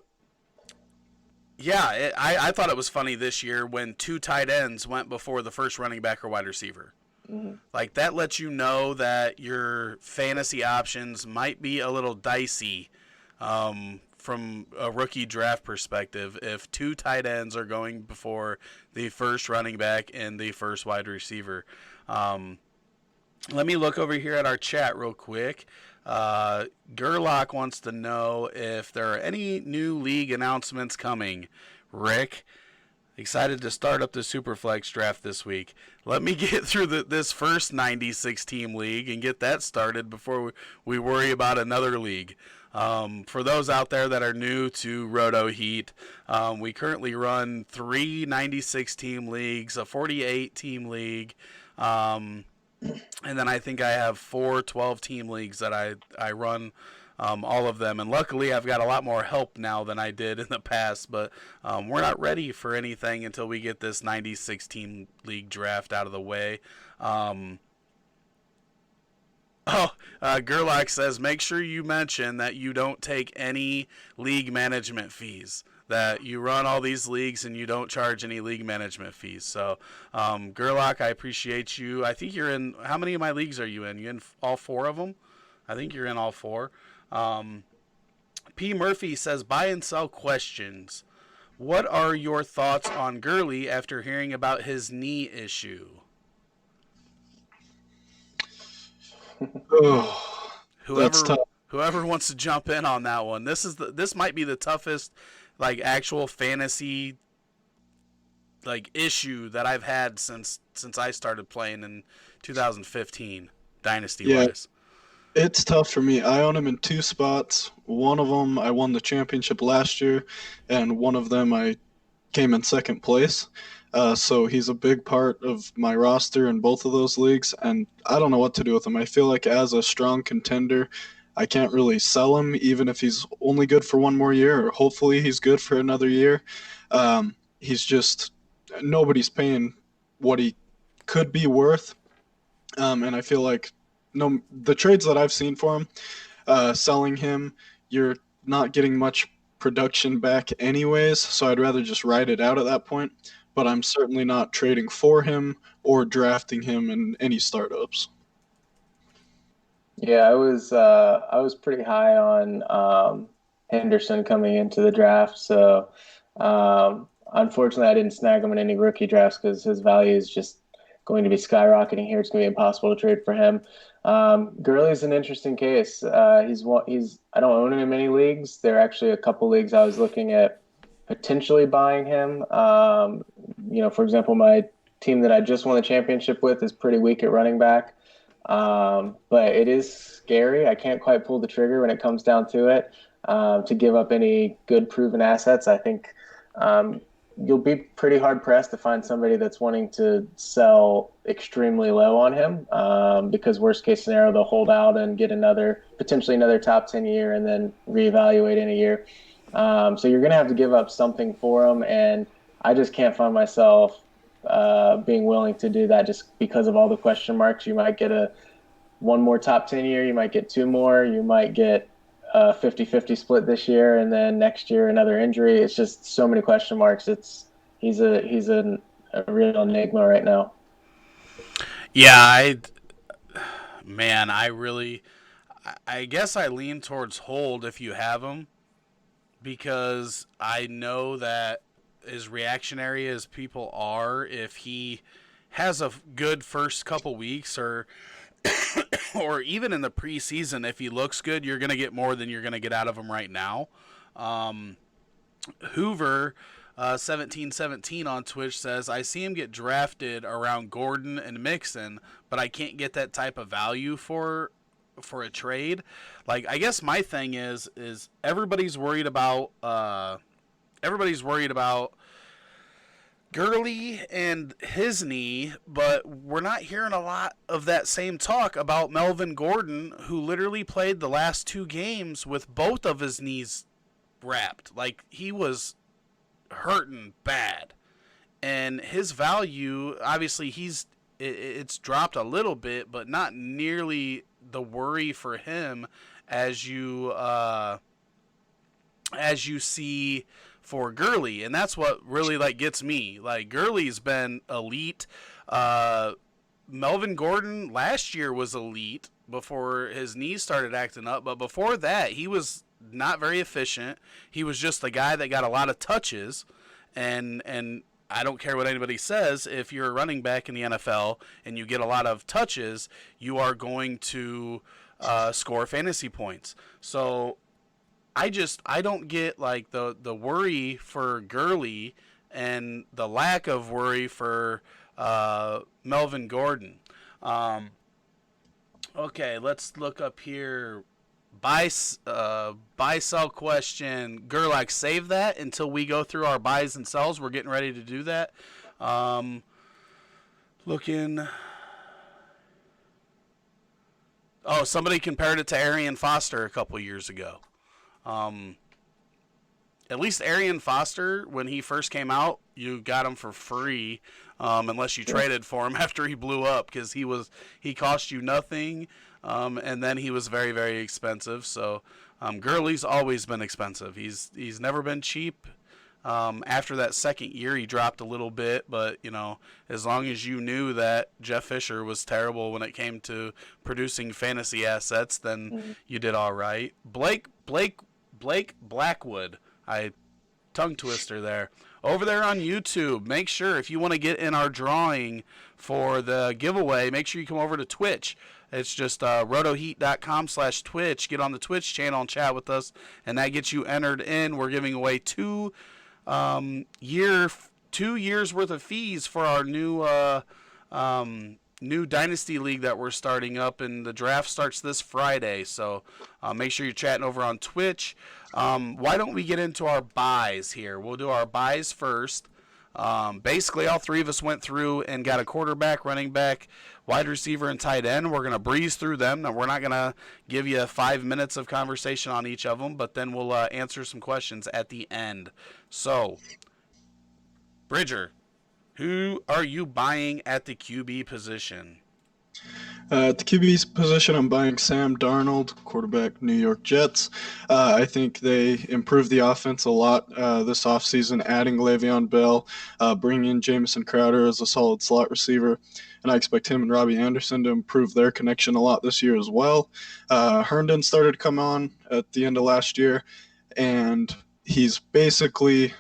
thought it was funny this year when 2 tight ends went before the first running back or wide receiver. Mm-hmm. Like that lets you know that your fantasy options might be a little dicey from a rookie draft perspective if 2 tight ends are going before the first running back and the first wide receiver. Let me look over here at our chat real quick. Gerlach wants to know if there are any new league announcements coming. Rick, excited to start up the SuperFlex draft this week. Let me get through this first 96-team league and get that started before we worry about another league. For those out there that are new to RotoHeat, we currently run 3 96-team leagues, a 48-team league, and then I think I have 4 12-team leagues that I run all of them. And luckily, I've got a lot more help now than I did in the past. But we're not ready for anything until we get this 96-team league draft out of the way. Gerlach says, make sure you mention that you don't take any league management fees. That you run all these leagues and you don't charge any league management fees. So, Gerlach, I appreciate you. I think you're in, how many of my leagues are you in? You in all 4 of them? I think you're in all 4. P. Murphy says, buy and sell questions. What are your thoughts on Gurley after hearing about his knee issue? Whoever wants to jump in on that one. This might be the toughest actual fantasy issue that I've had since I started playing in 2015 dynasty wise. It's tough for me. I own him in 2 spots. One of them I won the championship last year, and one of them I came in second place. So he's a big part of my roster in both of those leagues, and I don't know what to do with him. I feel like as a strong contender, I can't really sell him, even if he's only good for 1 more year, or hopefully he's good for another year. He's just nobody's paying what he could be worth, and I feel like the trades that I've seen for him, selling him, you're not getting much production back anyways, so I'd rather just ride it out at that point. But I'm certainly not trading for him or drafting him in any startups. Yeah, I was pretty high on Henderson coming into the draft, so I'm Unfortunately, I didn't snag him in any rookie drafts because his value is just going to be skyrocketing here. It's going to be impossible to trade for him. Gurley's an interesting case. He's I don't own him in many leagues. There are actually a couple leagues I was looking at potentially buying him. For example, my team that I just won the championship with is pretty weak at running back. But it is scary. I can't quite pull the trigger when it comes down to it to give up any good proven assets. I think you'll be pretty hard pressed to find somebody that's wanting to sell extremely low on him because worst case scenario, they'll hold out and get potentially another top 10 year and then reevaluate in a year. So you're going to have to give up something for him. And I just can't find myself being willing to do that just because of all the question marks. You might get one more top 10 year. You might get two more. You might get a 50-50 split this year, and then next year another injury. It's just so many question marks. He's a real enigma right now. Yeah, I guess I lean towards hold if you have him, because I know that as reactionary as people are, if he has a good first couple weeks or or even in the preseason, if he looks good, you're going to get more than you're going to get out of him right now. Hoover 1717 on Twitch says, I see him get drafted around Gordon and Mixon, but I can't get that type of value for a trade. Like, I guess my thing is everybody's worried about Gurley and his knee, but we're not hearing a lot of that same talk about Melvin Gordon, who literally played the last two games with both of his knees wrapped. Like, he was hurting bad. And his value, obviously, it's dropped a little bit, but not nearly the worry for him as you see for Gurley, and that's what really gets me. Like, Gurley's been elite. Melvin Gordon last year was elite before his knees started acting up, but before that he was not very efficient. He was just a guy that got a lot of touches, and I don't care what anybody says, if you're a running back in the NFL and you get a lot of touches, you are going to score fantasy points. So I don't get the worry for Gurley and the lack of worry for Melvin Gordon. Okay, let's look up here. Buy sell question. Gerlach, save that until we go through our buys and sells. We're getting ready to do that. Looking. Oh, somebody compared it to Arian Foster a couple years ago. At least Arian Foster, when he first came out, you got him for free, unless you traded for him after he blew up, because he cost you nothing, and then he was very, very expensive. So Gurley's always been expensive. He's never been cheap. After that second year, he dropped a little bit, but as long as you knew that Jeff Fisher was terrible when it came to producing fantasy assets, then you did all right. Blake Blackwood, tongue twister there. Over there on YouTube, make sure if you want to get in our drawing for the giveaway, make sure you come over to Twitch. It's just rotoheat.com/Twitch. Get on the Twitch channel and chat with us, and that gets you entered in. We're giving away 2 years worth of fees for our new dynasty league that we're starting up, and the draft starts this Friday. So make sure you're chatting over on Twitch. Why don't we get into our buys here? We'll do our buys first. Basically, all three of us went through and got a quarterback, running back, wide receiver, and tight end. We're going to breeze through them. Now, we're not going to give you 5 minutes of conversation on each of them, but then we'll answer some questions at the end. So, Bridger, who are you buying at the QB position? At the QB position, I'm buying Sam Darnold, quarterback, New York Jets. I think they improved the offense a lot this offseason, adding Le'Veon Bell, bringing in Jamison Crowder as a solid slot receiver, and I expect him and Robbie Anderson to improve their connection a lot this year as well. Herndon started to come on at the end of last year, and he's basically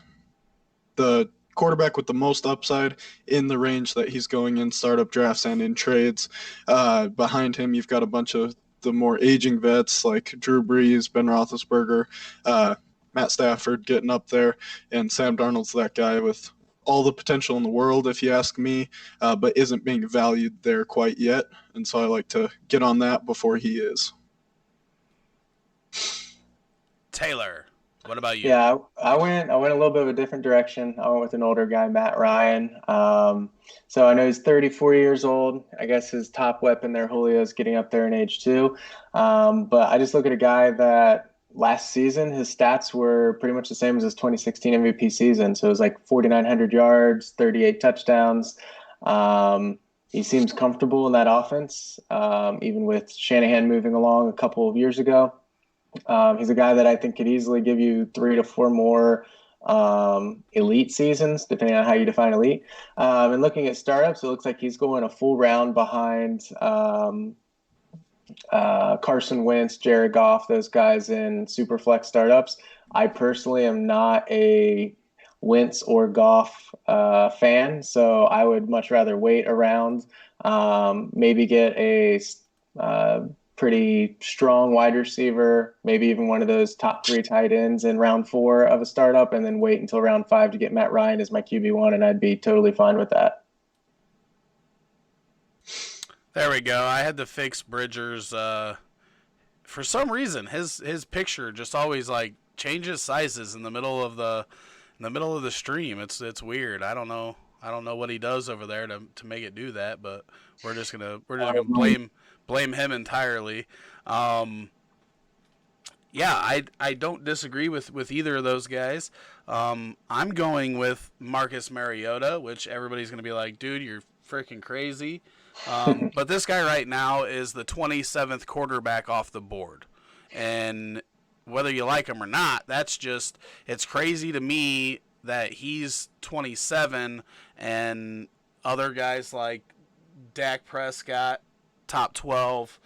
the quarterback with the most upside in the range that he's going in startup drafts and in trades. Behind him, you've got a bunch of the more aging vets like Drew Brees, Ben Roethlisberger, Matt Stafford getting up there, and Sam Darnold's that guy with all the potential in the world, if you ask me, but isn't being valued there quite yet. And so I like to get on that before he is. Taylor, what about you? Yeah, I went a little bit of a different direction. I went with an older guy, Matt Ryan. So I know he's 34 years old. I guess his top weapon there, Julio, is getting up there in age too. But I just look at a guy that last season, his stats were pretty much the same as his 2016 MVP season. So it was like 4,900 yards, 38 touchdowns. He seems comfortable in that offense, even with Shanahan moving along a couple of years ago. He's a guy that I think could easily give you 3 to 4 more elite seasons, depending on how you define elite. And looking at startups, it looks like he's going a full round behind Carson Wentz, Jared Goff, those guys in SuperFlex startups. I personally am not a Wentz or Goff fan, so I would much rather wait around, maybe get a pretty strong wide receiver, maybe even one of those top 3 tight ends in round 4 of a startup, and then wait until round 5 to get Matt Ryan as my QB1, and I'd be totally fine with that. There we go. I had to fix Bridger's. For some reason, his picture just always like changes sizes in the middle of the stream. It's weird. I don't know what he does over there to make it do that, but we're just gonna blame him entirely. Yeah, I don't disagree with either of those guys. I'm going with Marcus Mariota, which everybody's gonna be like, dude, you're freaking crazy. But this guy right now is the 27th quarterback off the board. And whether you like him or not, it's crazy to me that he's 27 and other guys like Dak Prescott, top 12,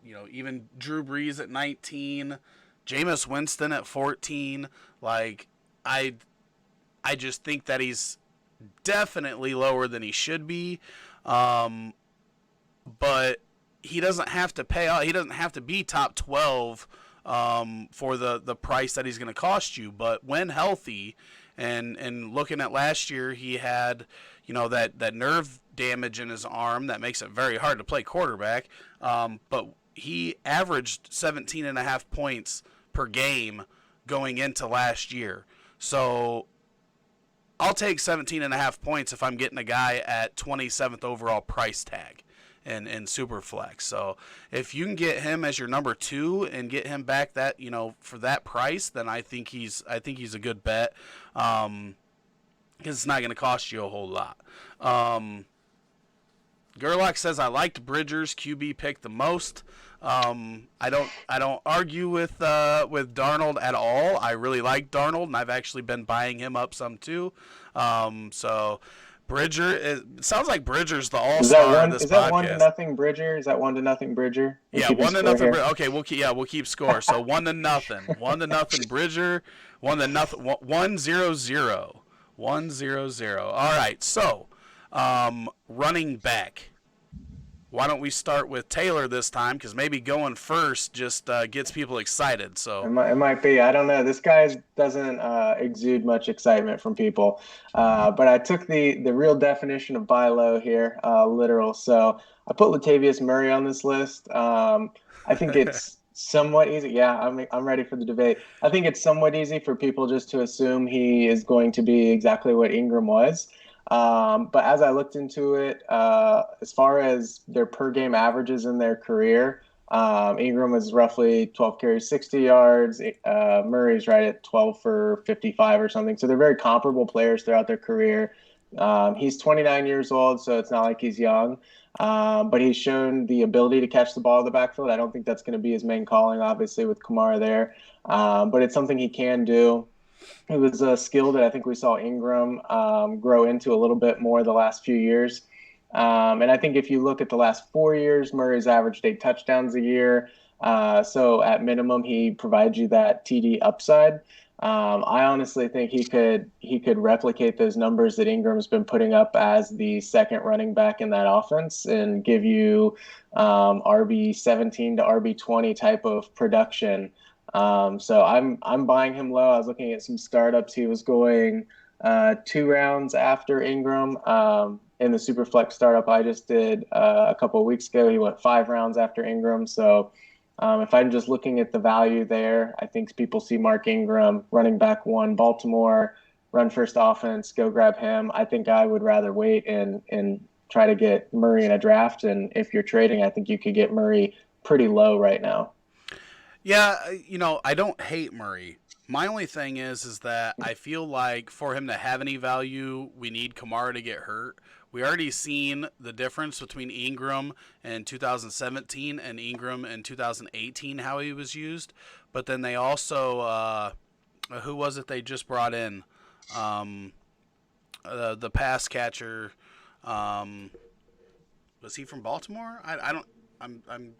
even Drew Brees at 19, Jameis Winston at 14. Like, I just think that he's definitely lower than he should be, but he doesn't have to pay out. He doesn't have to be top 12 for the price that he's going to cost you. But when healthy, and looking at last year, he had that nerve damage in his arm that makes it very hard to play quarterback. But he averaged 17.5 points per game going into last year. So I'll take 17.5 points if I'm getting a guy at 27th overall price tag in SuperFlex. So if you can get him as your number 2 and get him back that for that price, then I think he's a good bet, because it's not going to cost you a whole lot. Gerlach says I liked Bridger's QB pick the most. I don't argue with Darnold at all. I really like Darnold, and I've actually been buying him up some too. So Bridger, it sounds like Bridger's the all-star of this podcast. Is that 1-0 Bridger? Is that 1-0 Bridger? Yeah, 1-0. Okay, we'll keep score. So 1-0, 1-0 Bridger, 1-0, 1-0-0, 1-0-0. All right, so running back. Why don't we start with Taylor this time? Because maybe going first just gets people excited. So it might be. I don't know. This guy doesn't exude much excitement from people. But I took the real definition of buy low here, literal. So I put Latavius Murray on this list. I think it's somewhat easy. Yeah, I'm ready for the debate. I think it's somewhat easy for people just to assume he is going to be exactly what Ingram was. But as I looked into it, as far as their per game averages in their career, Ingram is roughly 12 carries, 60 yards. Murray's right at 12 for 55 or something. So they're very comparable players throughout their career. He's 29 years old, so it's not like he's young. But he's shown the ability to catch the ball in the backfield. I don't think that's going to be his main calling, obviously, with Kamara there. But it's something he can do. It was a skill that I think we saw Ingram grow into a little bit more the last few years. And I think if you look at the last 4 years, Murray's averaged 8 touchdowns a year. So at minimum, he provides you that TD upside. I honestly think he could replicate those numbers that Ingram's been putting up as the second running back in that offense and give you RB 17 to RB 20 type of production. So I'm buying him low. I was looking at some startups. He was going 2 rounds after Ingram. In the SuperFlex startup I just did a couple of weeks ago, he went 5 rounds after Ingram. So if I'm just looking at the value there, I think people see Mark Ingram, running back one, Baltimore, run first offense, go grab him. I think I would rather wait and try to get Murray in a draft. And if you're trading, I think you could get Murray pretty low right now. Yeah, I don't hate Murray. My only thing is that I feel like for him to have any value, we need Kamara to get hurt. We already seen the difference between Ingram in 2017 and Ingram in 2018, how he was used. But then they also, who was it they just brought in? The pass catcher. Was he from Baltimore? I don't. I'm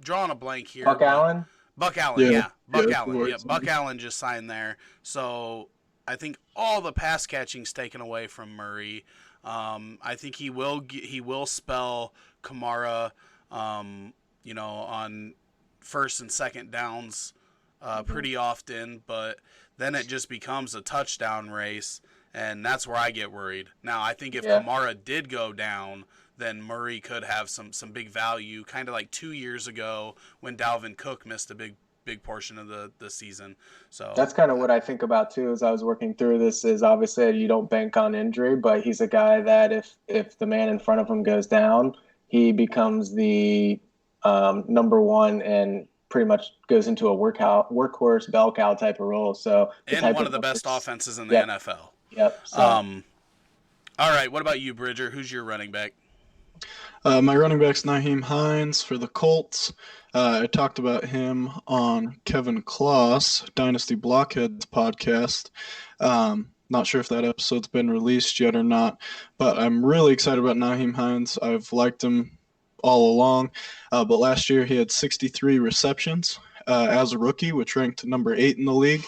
drawing a blank here. Buck Allen? Buck Allen, yeah. Buck yeah, Allen. Yeah, Buck Allen just signed there. So I think all the pass catching's taken away from Murray. I think he will spell Kamara, on first and second downs pretty often, but then it just becomes a touchdown race, and that's where I get worried. Now, I think if Kamara did go down, then Murray could have some big value, kind of like 2 years ago when Dalvin Cook missed a big portion of the season. So that's kind of what I think about too. As I was working through this, is obviously you don't bank on injury, but he's a guy that if the man in front of him goes down, he becomes the number one and pretty much goes into a workhorse bell cow type of role. So and one of the best offenses in the NFL. Yep. So. All right. What about you, Bridger? Who's your running back? My running back's Nyheim Hines for the Colts. I talked about him on Kevin Kloss, Dynasty Blockheads podcast. Not sure if that episode's been released yet or not, but I'm really excited about Nyheim Hines. I've liked him all along, but last year he had 63 receptions as a rookie, which ranked number 8 in the league,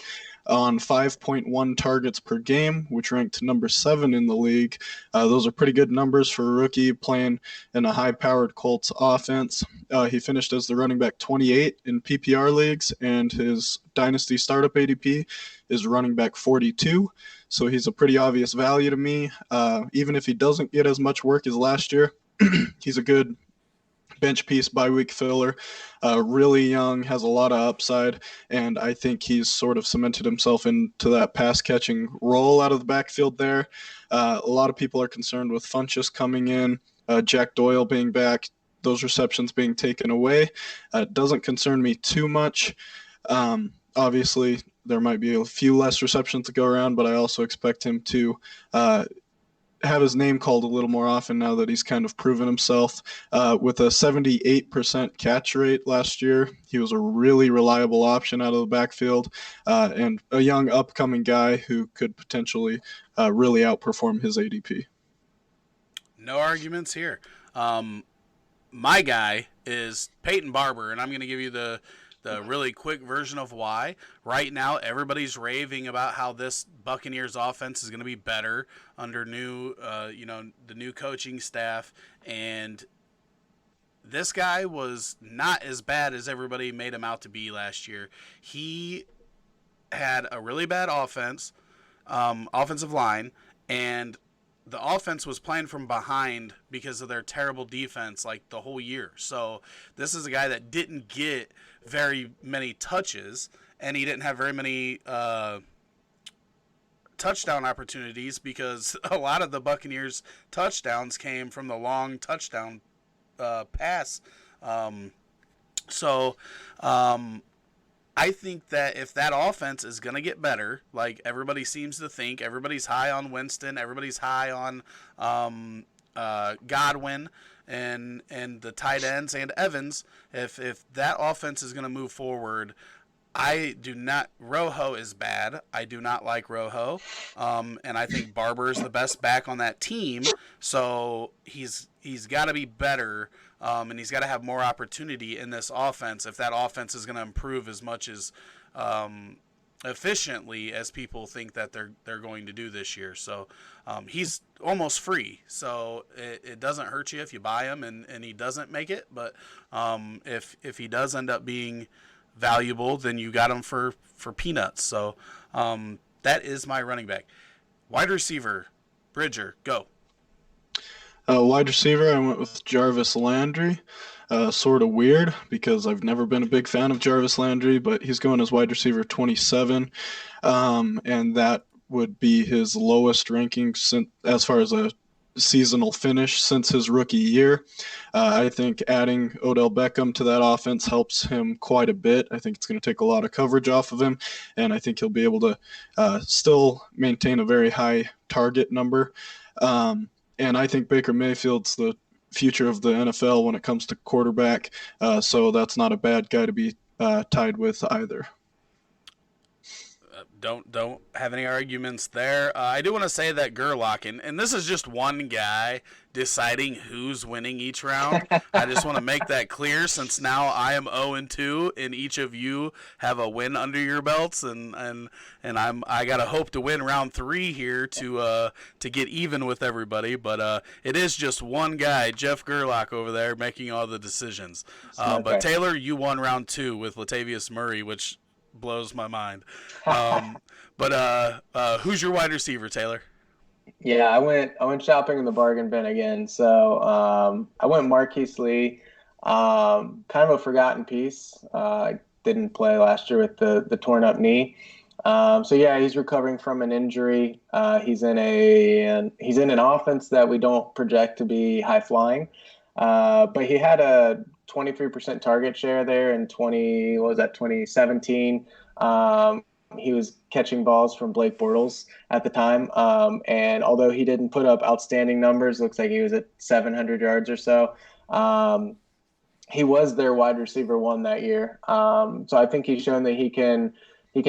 on 5.1 targets per game, which ranked number 7 in the league. Those are pretty good numbers for a rookie playing in a high-powered Colts offense. He finished as the running back 28 in PPR leagues, and his Dynasty startup ADP is running back 42. So he's a pretty obvious value to me. Even if he doesn't get as much work as last year, he's a good bench piece, bye-week filler, really young, has a lot of upside, and I think he's sort of cemented himself into that pass-catching role out of the backfield there. A lot of people are concerned with Funchess coming in, Jack Doyle being back, those receptions being taken away. It doesn't concern me too much. Obviously, there might be a few less receptions to go around, but I also expect him to have his name called a little more often now that he's kind of proven himself. With a 78% catch rate last year, he was a really reliable option out of the backfield, and a young upcoming guy who could potentially really outperform his ADP. No arguments here. My guy is Peyton Barber, and I'm going to give you the really quick version of why. Right now, everybody's raving about how this Buccaneers offense is going to be better under the new coaching staff, and this guy was not as bad as everybody made him out to be last year. He had a really bad offensive line, and the offense was playing from behind because of their terrible defense like the whole year. So this is a guy that didn't get very many touches, and he didn't have very many touchdown opportunities because a lot of the Buccaneers touchdowns came from the long touchdown pass. I think that if that offense is going to get better, like everybody seems to think, everybody's high on Winston, everybody's high on Godwin and the tight ends and Evans, if that offense is going to move forward, Rojo is bad. I do not like Rojo. And I think Barber is the best back on that team. So he's got to be better. And he's got to have more opportunity in this offense if that offense is going to improve as much as efficiently as people think that they're going to do this year. So he's almost free. So it doesn't hurt you if you buy him and he doesn't make it. But if he does end up being valuable, then you got him for peanuts. So that is my running back. Wide receiver, Bridger, go. Wide receiver, I went with Jarvis Landry. Sort of weird because I've never been a big fan of Jarvis Landry, but he's going as wide receiver 27, and that would be his lowest ranking as far as a seasonal finish since his rookie year. I think adding Odell Beckham to that offense helps him quite a bit. I think it's going to take a lot of coverage off of him, and I think he'll be able to still maintain a very high target number. And I think Baker Mayfield's the future of the NFL when it comes to quarterback, so that's not a bad guy to be tied with either. Don't have any arguments there. I do want to say that Gerlach, and this is just one guy deciding who's winning each round. I just want to make that clear, since now I am 0-2, and each of you have a win under your belts, and I gotta hope to win round 3 here to get even with everybody. But it is just one guy, Jeff Gerlach over there, making all the decisions. But Taylor, you won round 2 with Latavius Murray, which blows my mind. But who's your wide receiver, Taylor? Yeah, I went shopping in the bargain bin again. So I went Marquise Lee, kind of a forgotten piece. Didn't play last year with the torn up knee. So yeah, he's recovering from an injury. He's in an offense that we don't project to be high flying. But he had a 23% target share there in 2017. He was catching balls from Blake Bortles at the time. And although he didn't put up outstanding numbers, looks like he was at 700 yards or so. He was their wide receiver 1 that year. So I think he's shown that he can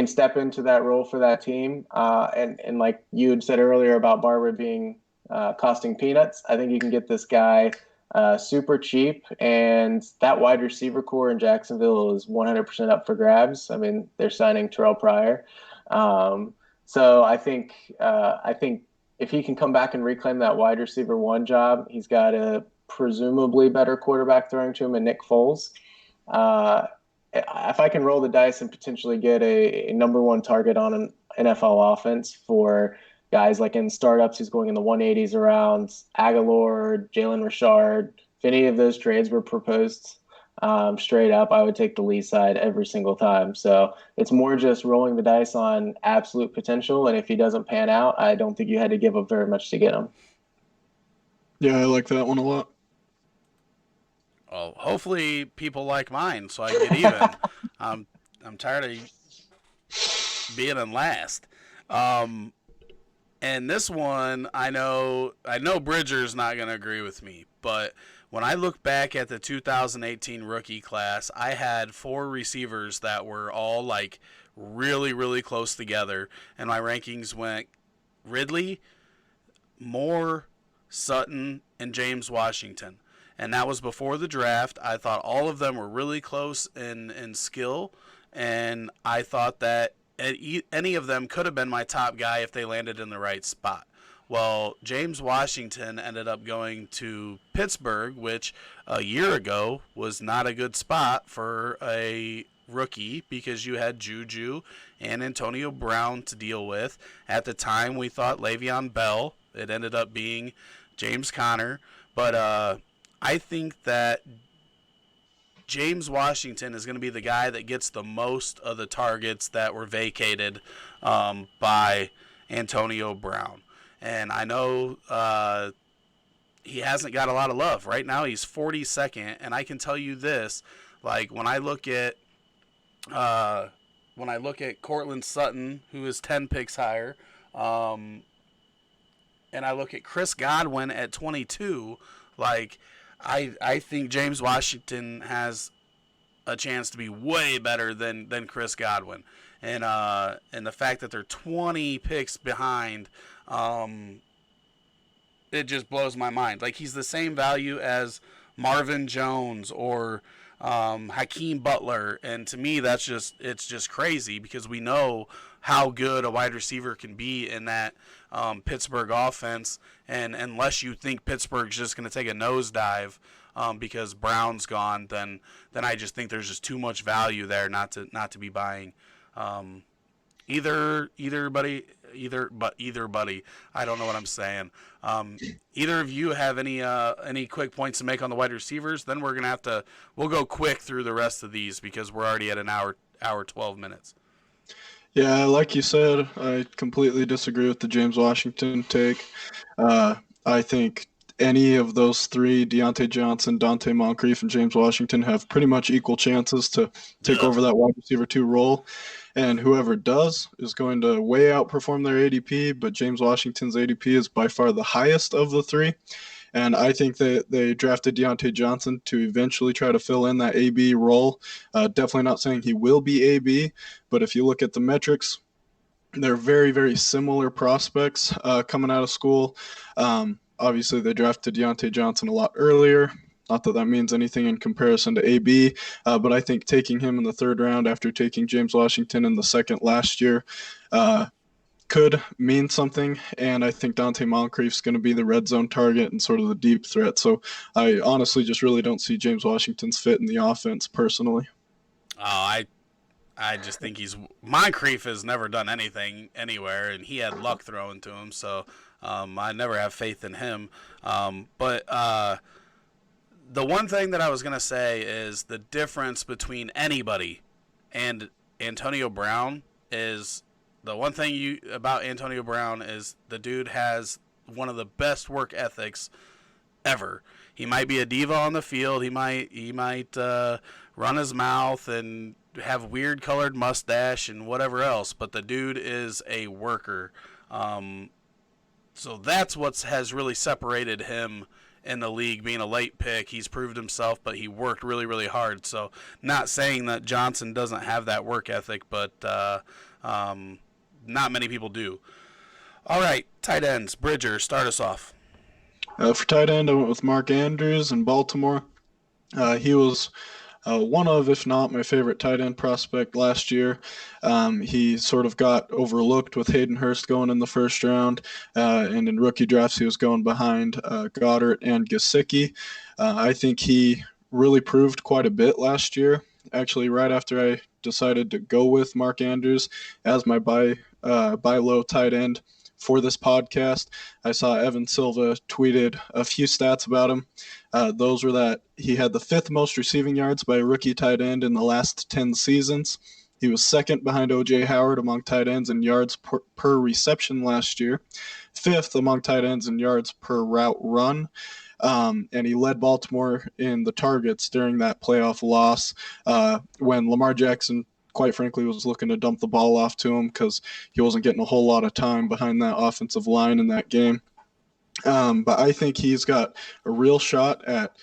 step into that role for that team. And like you had said earlier about Barber being costing peanuts, I think you can get this guy super cheap, and that wide receiver core in Jacksonville is 100% up for grabs. I mean, they're signing Terrell Pryor. So I think if he can come back and reclaim that wide receiver 1 job, he's got a presumably better quarterback throwing to him in Nick Foles. If I can roll the dice and potentially get a number 1 target on an NFL offense for guys like in startups, he's going in the 180s around Aguilar, Jalen Richard. If any of those trades were proposed straight up, I would take the Lee side every single time. So it's more just rolling the dice on absolute potential. And if he doesn't pan out, I don't think you had to give up very much to get him. Yeah, I like that one a lot. Well, hopefully people like mine, so I get even. I'm tired of being in last. And this one, I know Bridger's not going to agree with me, but when I look back at the 2018 rookie class, I had 4 receivers that were all like really, really close together, and my rankings went Ridley, Moore, Sutton, and James Washington. And that was before the draft. I thought all of them were really close in skill, and I thought that any of them could have been my top guy if they landed in the right spot. Well, James Washington ended up going to Pittsburgh, which a year ago was not a good spot for a rookie because you had Juju and Antonio Brown to deal with. At the time, we thought Le'Veon Bell. It ended up being James Conner. But I think that James Washington is going to be the guy that gets the most of the targets that were vacated by Antonio Brown. And I know he hasn't got a lot of love. Right now he's 42nd, and I can tell you this, like when I look at Cortland Sutton, who is 10 picks higher, and I look at Chris Godwin at 22, like I think James Washington has a chance to be way better than Chris Godwin. And the fact that they're 20 picks behind, it just blows my mind. Like, he's the same value as Marvin Jones or Hakeem Butler, and to me it's just crazy because we know how good a wide receiver can be in that Pittsburgh offense, and unless you think Pittsburgh's just going to take a nosedive because Brown's gone, then I just think there's just too much value there not to be buying. Either buddy. I don't know what I'm saying. Either of you have any quick points to make on the wide receivers? Then we'll go quick through the rest of these because we're already at an hour 12 minutes. Yeah, like you said, I completely disagree with the James Washington take. I think any of those three, Deontay Johnson, Dante Moncrief, and James Washington, have pretty much equal chances to take over that wide receiver 2 role. And whoever does is going to way outperform their ADP, but James Washington's ADP is by far the highest of the three. And I think that they drafted Deontay Johnson to eventually try to fill in that AB role. Definitely not saying he will be AB, but if you look at the metrics, they're very, very similar prospects coming out of school. Obviously, they drafted Deontay Johnson a lot earlier. Not that means anything in comparison to AB, but I think taking him in the 3rd round after taking James Washington in the 2nd last year could mean something, and I think Dante Moncrief's going to be the red zone target and sort of the deep threat. So I honestly just really don't see James Washington's fit in the offense personally. Oh, I just think Moncrief has never done anything anywhere, and he had luck thrown to him, so I never have faith in him. But the one thing that I was going to say is the difference between anybody and Antonio Brown is the one thing about Antonio Brown is the dude has one of the best work ethics ever. He might be a diva on the field. He might run his mouth and have weird colored mustache and whatever else, but the dude is a worker. So that's what has really separated him in the league, being a late pick. He's proved himself, but he worked really, really hard. So not saying that Johnson doesn't have that work ethic, but not many people do. All right, tight ends. Bridger, start us off. For tight end, I went with Mark Andrews in Baltimore. He was one of, if not my favorite tight end prospect last year. He sort of got overlooked with Hayden Hurst going in the 1st round, and in rookie drafts he was going behind Goddard and Gesicki. I think he really proved quite a bit last year. Actually, right after I decided to go with Mark Andrews as my buy low tight end for this podcast, I saw Evan Silva tweeted a few stats about him. Those were that he had the 5th most receiving yards by a rookie tight end in the last 10 seasons. He was 2nd behind O.J. Howard among tight ends in yards per reception last year, 5th among tight ends in yards per route run. And he led Baltimore in the targets during that playoff loss when Lamar Jackson, quite frankly, was looking to dump the ball off to him because he wasn't getting a whole lot of time behind that offensive line in that game. But I think he's got a real shot at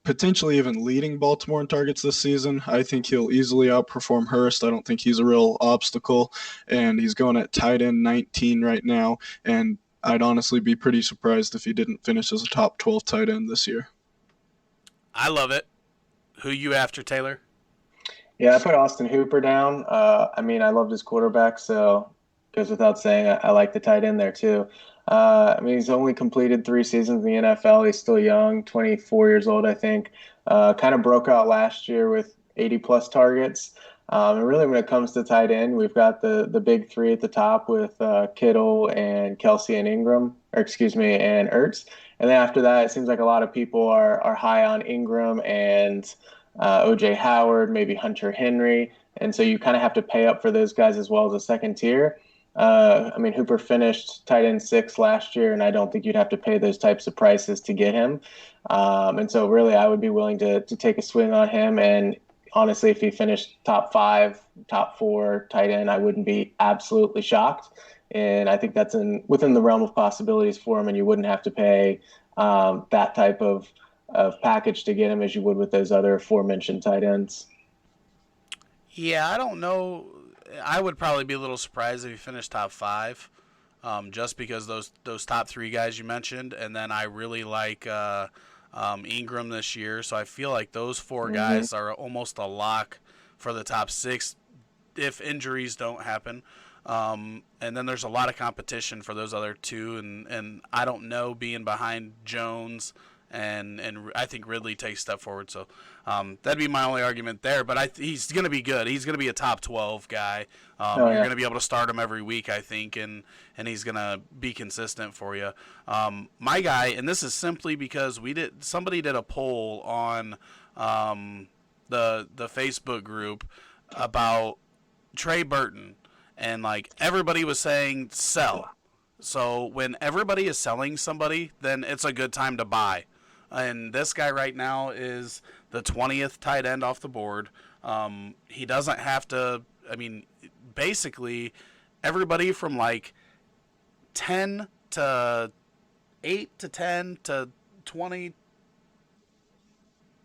potentially even leading Baltimore in targets this season. I think he'll easily outperform Hurst. I don't think he's a real obstacle, and he's going at tight end 19 right now, and I'd honestly be pretty surprised if he didn't finish as a top 12 tight end this year. I love it. Who you after, Taylor? Yeah, I put Austin Hooper down. I loved his quarterback, so goes without saying I like the tight end there too. He's only completed 3 seasons in the NFL. He's still young, 24 years old, I think. Kind of broke out last year with 80-plus targets. And really, when it comes to tight end, we've got the big 3 at the top with Kittle and Kelsey and and Ertz. And then after that, it seems like a lot of people are high on Ingram and O.J. Howard, maybe Hunter Henry. And so you kind of have to pay up for those guys as well as a second tier. Hooper finished tight end 6 last year, and I don't think you'd have to pay those types of prices to get him. And so really I would be willing to take a swing on him. And honestly, if he finished top 5, top 4 tight end, I wouldn't be absolutely shocked. And I think that's within the realm of possibilities for him, and you wouldn't have to pay that type of package to get him as you would with those other aforementioned tight ends. Yeah, I don't know. I would probably be a little surprised if he finished top 5, just because those top 3 guys you mentioned, and then I really like Ingram this year. So I feel like those four guys are almost a lock for the top 6 if injuries don't happen. And then there's a lot of competition for those other 2, and I don't know, being behind Jones and I think Ridley takes a step forward. So that'd be my only argument there. But he's going to be good. He's going to be a top 12 guy. You're going to be able to start him every week, I think, and he's going to be consistent for you. My guy, and this is simply because somebody did a poll on the Facebook group about Trey Burton, and like everybody was saying sell. So when everybody is selling somebody, then it's a good time to buy. And this guy right now is the 20th tight end off the board. He doesn't have to, I mean, basically everybody from like 10 to 8 to 10 to 20,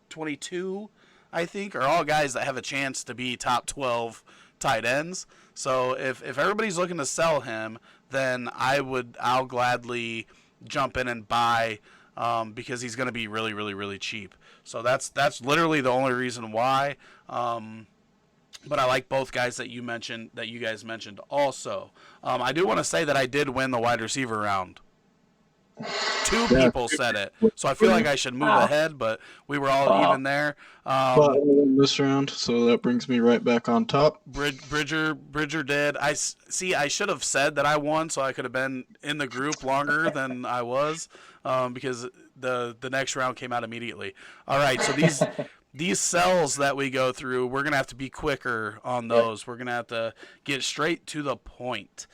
22, I think, are all guys that have a chance to be top 12 tight ends. So if everybody's looking to sell him, then I'll gladly jump in and buy, because he's going to be really, really, really cheap. So that's literally the only reason why. But I like both guys that you guys mentioned also. I do want to say that I did win the wide receiver round. 2 people said it, so I feel like I should move ahead, but we were all even there. But in this round, so that brings me right back on top. Bridger did. I should have said that I won, so I could have been in the group longer than I was, because the next round came out immediately. All right, so these sells that we go through, we're gonna have to be quicker on those. We're gonna have to get straight to the point.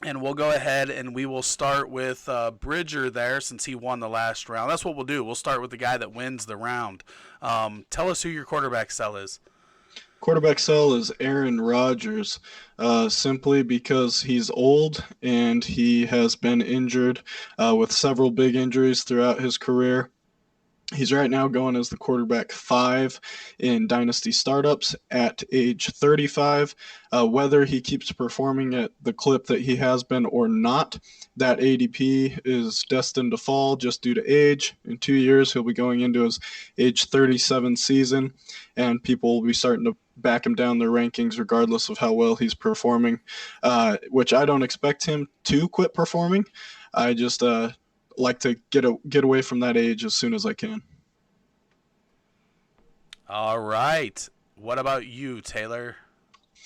And we'll go ahead and we will start with Bridger there, since he won the last round. That's what we'll do. We'll start with the guy that wins the round. Tell us who your quarterback sell is. Quarterback sell is Aaron Rodgers, simply because he's old and he has been injured with several big injuries throughout his career. He's right now going as the quarterback 5 in dynasty startups at age 35. Whether he keeps performing at the clip that he has been or not, that ADP is destined to fall just due to age. In 2 years, he'll be going into his age 37 season, and people will be starting to back him down their rankings regardless of how well he's performing, which I don't expect him to quit performing. I just like to get away from that age as soon as I can. All right. What about you, Taylor?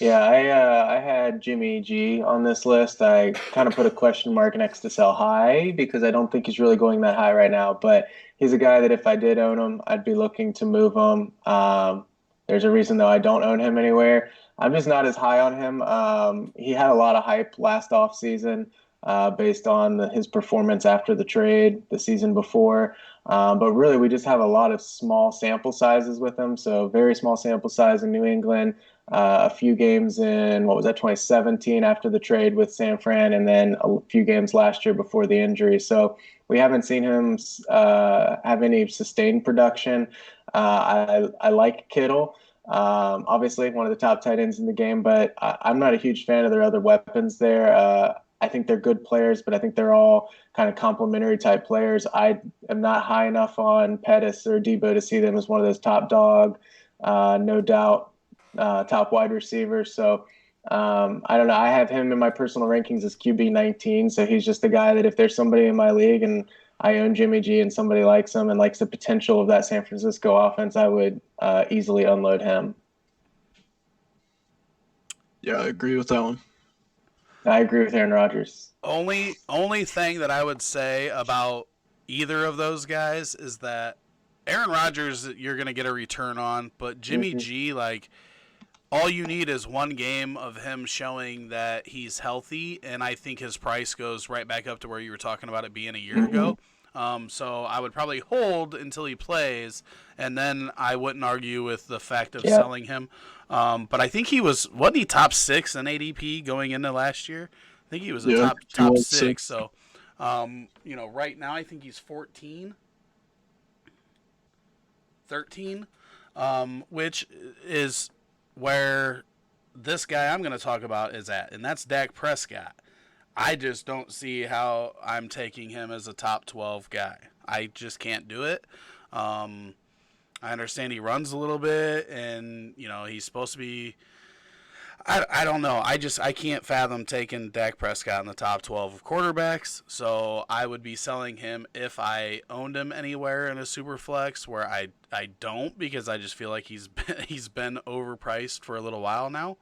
Yeah, I had Jimmy G on this list. I kind of put a question mark next to sell high because I don't think he's really going that high right now. But he's a guy that if I did own him, I'd be looking to move him. There's a reason, though, I don't own him anywhere. I'm just not as high on him. He had a lot of hype last offseason based on his performance after the trade the season before. But really, we just have a lot of small sample sizes with him. So very small sample size in New England, a few games in, 2017 after the trade with San Fran, and then a few games last year before the injury. So we haven't seen him have any sustained production. I like Kittle. Obviously, one of the top tight ends in the game, but I'm not a huge fan of their other weapons there. I think they're good players, but I think they're all kind of complementary type players. I am not high enough on Pettis or Debo to see them as one of those top dog, no doubt, top wide receivers. So I don't know. I have him in my personal rankings as QB 19. So he's just a guy that if there's somebody in my league and I own Jimmy G and somebody likes him and likes the potential of that San Francisco offense, I would easily unload him. Yeah, I agree with that one. I agree with Aaron Rodgers. Only thing that I would say about either of those guys is that Aaron Rodgers you're going to get a return on, but Jimmy G, like, all you need is one game of him showing that he's healthy, and I think his price goes right back up to where you were talking about it being a year ago. So I would probably hold until he plays, and then I wouldn't argue with the fact of selling him. But I think wasn't he top 6 in ADP going into last year? I think he was a top 6. So, right now I think he's 13, which is where this guy I'm going to talk about is at, and that's Dak Prescott. I just don't see how I'm taking him as a top 12 guy. I just can't do it. I understand he runs a little bit, and he's supposed to be. I don't know. I can't fathom taking Dak Prescott in the top 12 of quarterbacks. So I would be selling him if I owned him anywhere in a super flex, where I don't, because I just feel like he's been overpriced for a little while now.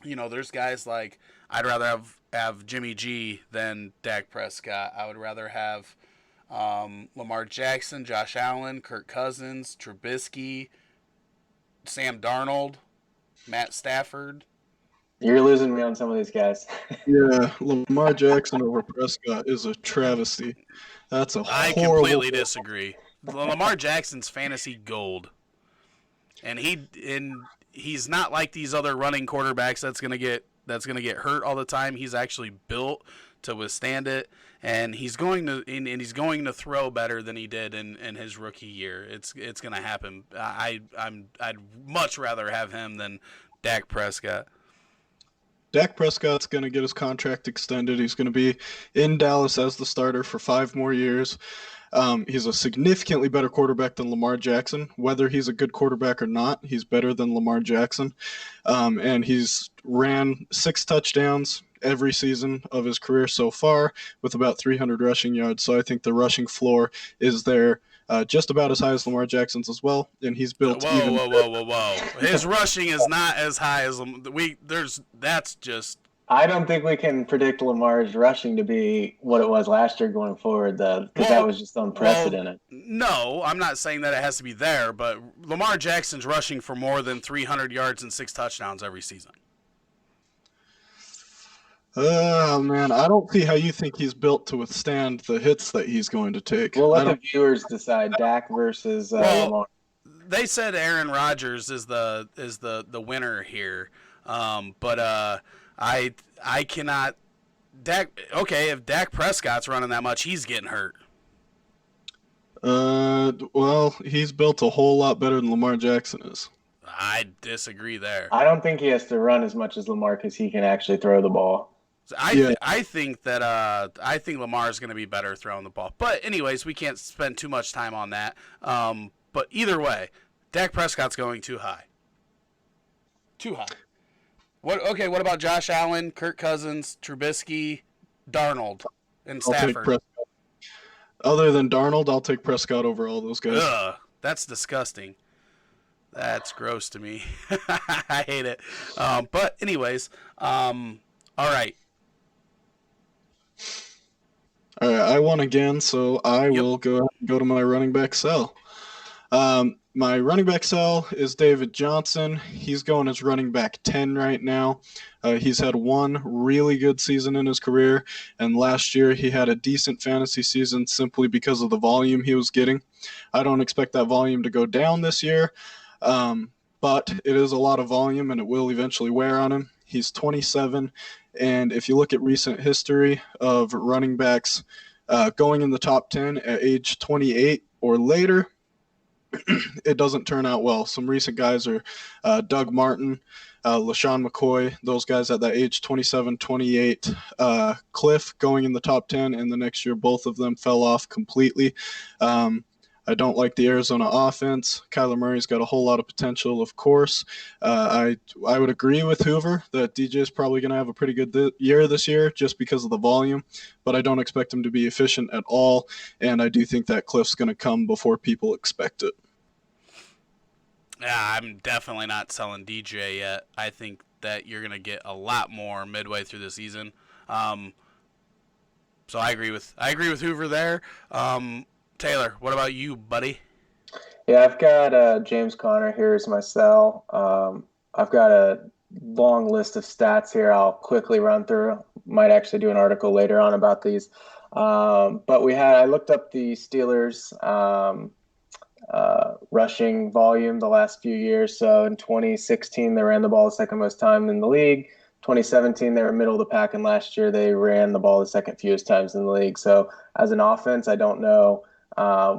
There's guys like, I'd rather have Jimmy G than Dak Prescott. I would rather have Lamar Jackson, Josh Allen, Kirk Cousins, Trubisky, Sam Darnold, Matt Stafford. You're losing me on some of these guys. Yeah, Lamar Jackson over Prescott is a travesty. That's a horrible. I completely disagree. Lamar Jackson's fantasy gold, and he's not like these other running quarterbacks that's gonna get hurt all the time. He's actually built to withstand it, and he's going to throw better than he did in his rookie year. It's going to happen. I'd much rather have him than Dak Prescott. Dak Prescott's going to get his contract extended. He's going to be in Dallas as the starter for 5 more years. He's a significantly better quarterback than Lamar Jackson. Whether he's a good quarterback or not, he's better than Lamar Jackson. And he's ran 6 touchdowns every season of his career so far with about 300 rushing yards. So I think the rushing floor is there just about as high as Lamar Jackson's as well. And he's built Whoa. His rushing is not as high as that's just. I don't think we can predict Lamar's rushing to be what it was last year going forward, though, because that was just unprecedented. No, I'm not saying that it has to be there, but Lamar Jackson's rushing for more than 300 yards and 6 touchdowns every season. Oh, man, I don't see how you think he's built to withstand the hits that he's going to take. We'll let the viewers decide, Dak versus Lamar. They said Aaron Rodgers is the winner here, but I cannot. If Dak Prescott's running that much, he's getting hurt. Well, he's built a whole lot better than Lamar Jackson is. I disagree there. I don't think he has to run as much as Lamar because he can actually throw the ball. I think Lamar's going to be better throwing the ball. But anyways, we can't spend too much time on that. But either way, Dak Prescott's going too high. Too high. What about Josh Allen, Kirk Cousins, Trubisky, Darnold, and Stafford? Other than Darnold, I'll take Prescott over all those guys. Ugh, that's disgusting. That's gross to me. I hate it. But anyways, all right. All right, I won again, so I will go to my running back sell. My running back sell is David Johnson. He's going as running back 10 right now. He's had one really good season in his career, and last year he had a decent fantasy season simply because of the volume he was getting. I don't expect that volume to go down this year, but it is a lot of volume, and it will eventually wear on him. He's 27, and if you look at recent history of running backs going in the top 10 at age 28 or later, it doesn't turn out well. Some recent guys are Doug Martin, LaShawn McCoy, those guys at that age 27, 28. Cliff going in the top 10, and the next year both of them fell off completely. I don't like the Arizona offense. Kyler Murray's got a whole lot of potential, of course. I would agree with Hoover that DJ is probably going to have a pretty good year this year just because of the volume, but I don't expect him to be efficient at all, and I do think that Cliff's going to come before people expect it. Yeah, I'm definitely not selling DJ yet. I think that you're going to get a lot more midway through the season. So I agree with Hoover there. Taylor, what about you, buddy? Yeah, I've got James Conner here as my sell. I've got a long list of stats here I'll quickly run through. Might actually do an article later on about these. But I looked up the Steelers rushing volume the last few years. So in 2016, they ran the ball the second most time in the league. 2017, they were middle of the pack, and last year they ran the ball the second fewest times in the league. So as an offense, I don't know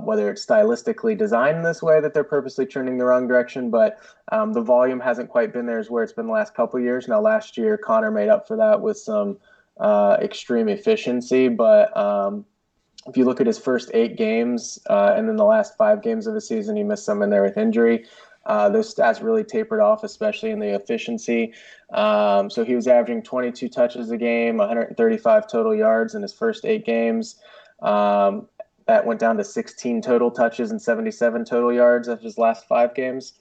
whether it's stylistically designed this way that they're purposely trending the wrong direction, but the volume hasn't quite been there as where it's been the last couple of years. Now, last year, Connor made up for that with some extreme efficiency, but If you look at his first 8 games and then the last 5 games of the season, he missed some in there with injury. Those stats really tapered off, especially in the efficiency. So he was averaging 22 touches a game, 135 total yards in his first 8 games. That went down to 16 total touches and 77 total yards of his last 5 games.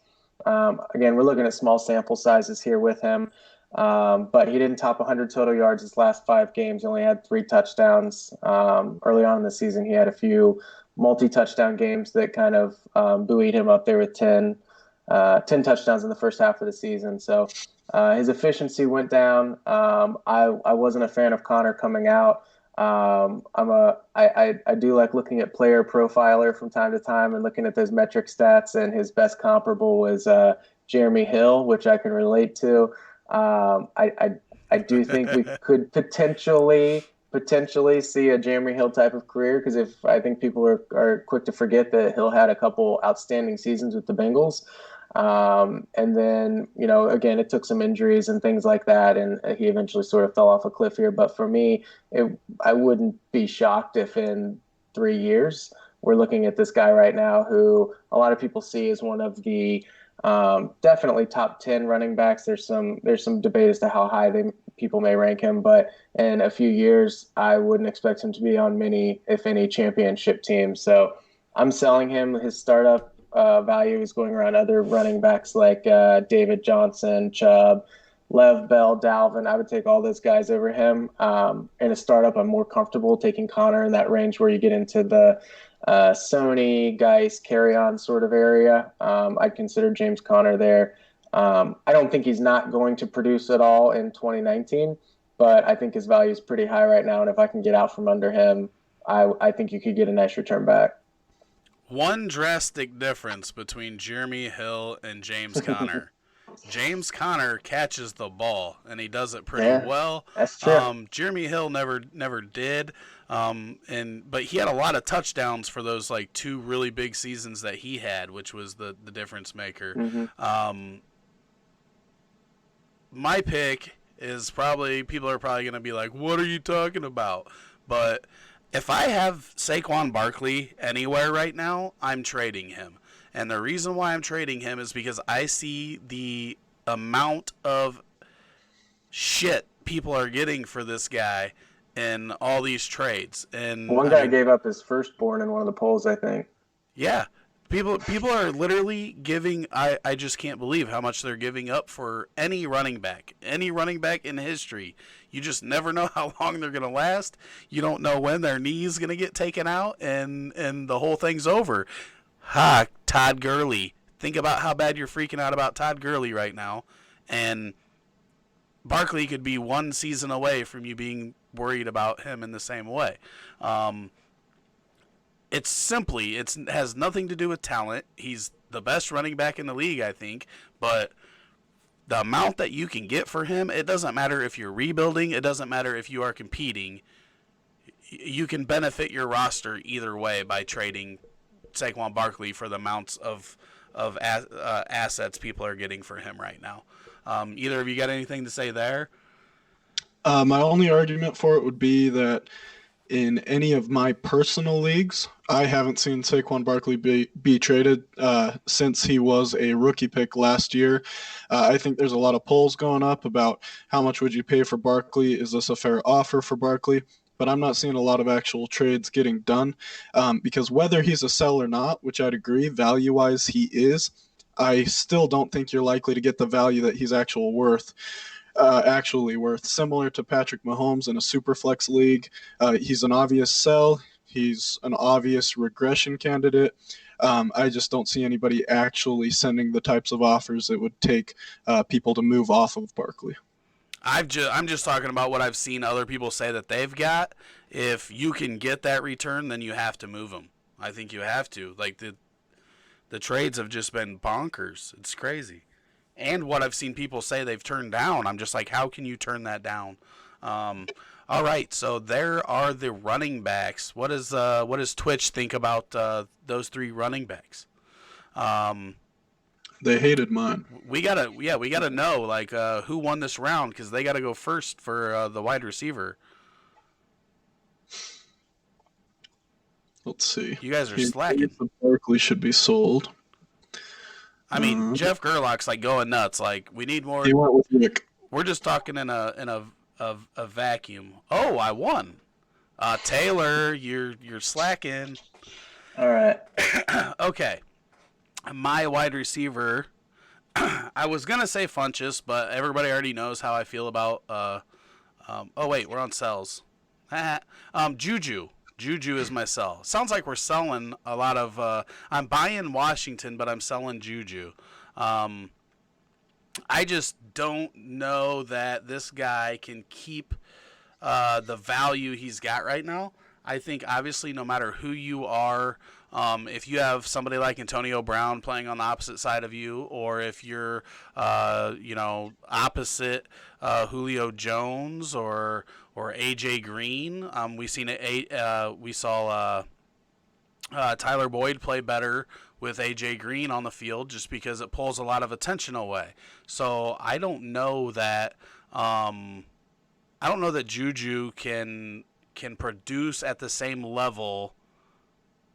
Again, we're looking at small sample sizes here with him. But he didn't top 100 total yards his last 5 games. He only had 3 touchdowns. Early on in the season, he had a few multi-touchdown games that kind of buoyed him up there with 10 touchdowns in the first half of the season. So his efficiency went down. I wasn't a fan of Connor coming out. I do like looking at Player Profiler from time to time and looking at those metric stats, and his best comparable was Jeremy Hill, which I can relate to. I do think we could potentially see a Jeremy Hill type of career, because I think people are quick to forget that Hill had a couple outstanding seasons with the Bengals. And then, again, it took some injuries and things like that, and he eventually sort of fell off a cliff here. But for me, I wouldn't be shocked if in 3 years we're looking at this guy right now who a lot of people see as one of the definitely top 10 running backs. There's some debate as to how high people may rank him, but in a few years, I wouldn't expect him to be on many, if any, championship teams. So I'm selling him. His startup value is going around other running backs like David Johnson, Chubb, Lev Bell, Dalvin. I would take all those guys over him. In a startup, I'm more comfortable taking Connor in that range where you get into the Sony, Geis, carry-on sort of area. I'd consider James Conner there. I don't think he's not going to produce at all in 2019, but I think his value is pretty high right now, and if I can get out from under him, I think you could get a nice return back. One drastic difference between Jeremy Hill and James Conner. James Conner catches the ball, and he does it pretty well. That's true. Jeremy Hill never did, but he had a lot of touchdowns for those 2 really big seasons that he had, which was the difference maker. Mm-hmm. My pick is people are probably going to be like, "What are you talking about?" But if I have Saquon Barkley anywhere right now, I'm trading him. And the reason why I'm trading him is because I see the amount of shit people are getting for this guy in all these trades. And one guy gave up his firstborn in one of the polls, I think. Yeah. People are literally giving. I just can't believe how much they're giving up for any running back in history. You just never know how long they're going to last. You don't know when their knee's going to get taken out, and the whole thing's over. Todd Gurley. Think about how bad you're freaking out about Todd Gurley right now, and Barkley could be 1 season away from you being worried about him in the same way. It has nothing to do with talent. He's the best running back in the league, I think, but the amount that you can get for him, it doesn't matter if you're rebuilding, it doesn't matter if you are competing. You can benefit your roster either way by trading Saquon Barkley for the amounts of assets people are getting for him right now. Either of you got anything to say there? My only argument for it would be that in any of my personal leagues, I haven't seen Saquon Barkley be traded since he was a rookie pick last year. I think there's a lot of polls going up about how much would you pay for Barkley? Is this a fair offer for Barkley? But I'm not seeing a lot of actual trades getting done because whether he's a sell or not, which I'd agree, value-wise he is, I still don't think you're likely to get the value that he's actually worth. Similar to Patrick Mahomes in a SuperFlex league. He's an obvious sell. He's an obvious regression candidate. I just don't see anybody actually sending the types of offers it would take people to move off of Barkley. I'm just talking about what I've seen other people say that they've got. If you can get that return, then you have to move them. I think you have to. The trades have just been bonkers. It's crazy. And what I've seen people say they've turned down, I'm just like, how can you turn that down? All right, so there are the running backs. What does Twitch think about those 3 running backs? They hated mine. We gotta know who won this round, because they gotta go first for the wide receiver. Let's see. You guys are slacking. Barkley should be sold. I mean, Jeff Gerlach's like going nuts. Like, we need more. He went with Nick. We're just talking in a vacuum. Oh, I won. Taylor, you're slacking. All right. Okay. My wide receiver. I was gonna say Funchess, but everybody already knows how I feel about. Oh wait, we're on sells. Juju. Juju is my sell. Sounds like we're selling a lot of. I'm buying Washington, but I'm selling Juju. I just don't know that this guy can keep the value he's got right now. I think obviously no matter who you are, if you have somebody like Antonio Brown playing on the opposite side of you, or if you're opposite Julio Jones or AJ Green, we saw Tyler Boyd play better with AJ Green on the field just because it pulls a lot of attention away. So I don't know that Juju can produce at the same level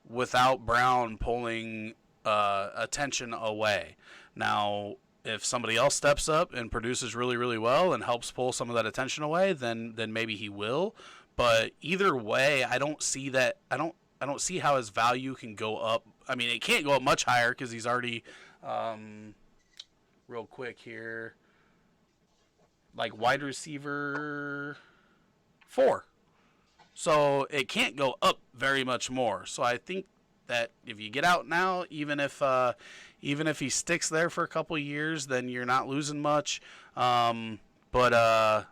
without Brown pulling attention away. Now, if somebody else steps up and produces really, really well and helps pull some of that attention away, then maybe he will. But either way, I don't see that. I don't see how his value can go up. I mean, it can't go up much higher because he's already, real quick here, like wide receiver 4. So it can't go up very much more. So I think that if you get out now, even if he sticks there for a couple of years, then you're not losing much. But I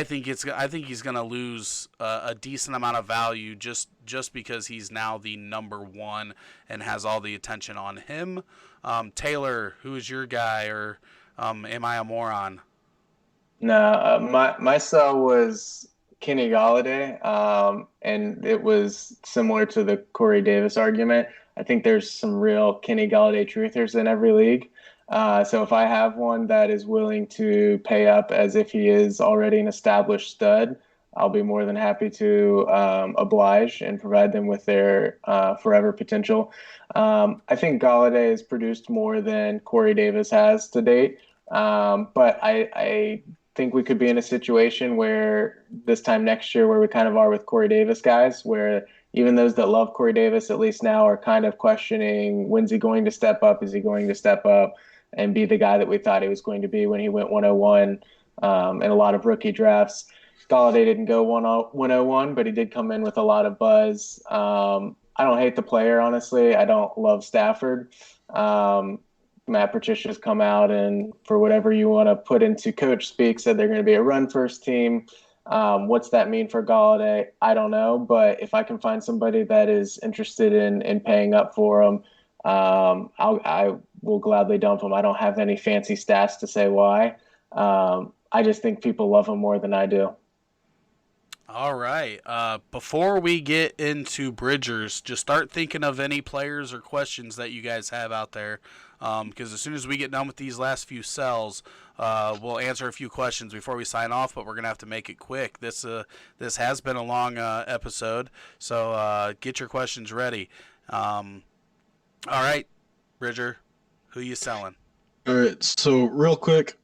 think he's going to lose a decent amount of value just because he's now the number 1 and has all the attention on him. Taylor, who is your guy, or am I a moron? No, my sell was Kenny Galladay, and it was similar to the Corey Davis argument. I think there's some real Kenny Galladay truthers in every league. So if I have one that is willing to pay up as if he is already an established stud, I'll be more than happy to oblige and provide them with their forever potential. I think Galladay has produced more than Corey Davis has to date, but I think we could be in a situation where this time next year where we kind of are with Corey Davis guys, where even those that love Corey Davis at least now are kind of questioning, when's he going to step up? Is he going to step up and be the guy that we thought he was going to be when he went 101 in a lot of rookie drafts? Galladay didn't go 101, but he did come in with a lot of buzz. I don't hate the player, honestly. I don't love Stafford. Matt Patricia's come out and, for whatever you want to put into coach speak, said they're going to be a run-first team. What's that mean for Galladay? I don't know, but if I can find somebody that is interested in paying up for him, I will gladly dump him. I don't have any fancy stats to say why. I just think people love him more than I do. All right. Before we get into Bridgers, just start thinking of any players or questions that you guys have out there. Because as soon as we get done with these last few sells, we'll answer a few questions before we sign off, but we're going to have to make it quick. This has been a long episode, so get your questions ready. All right, Bridger, who you selling? All right, so real quick,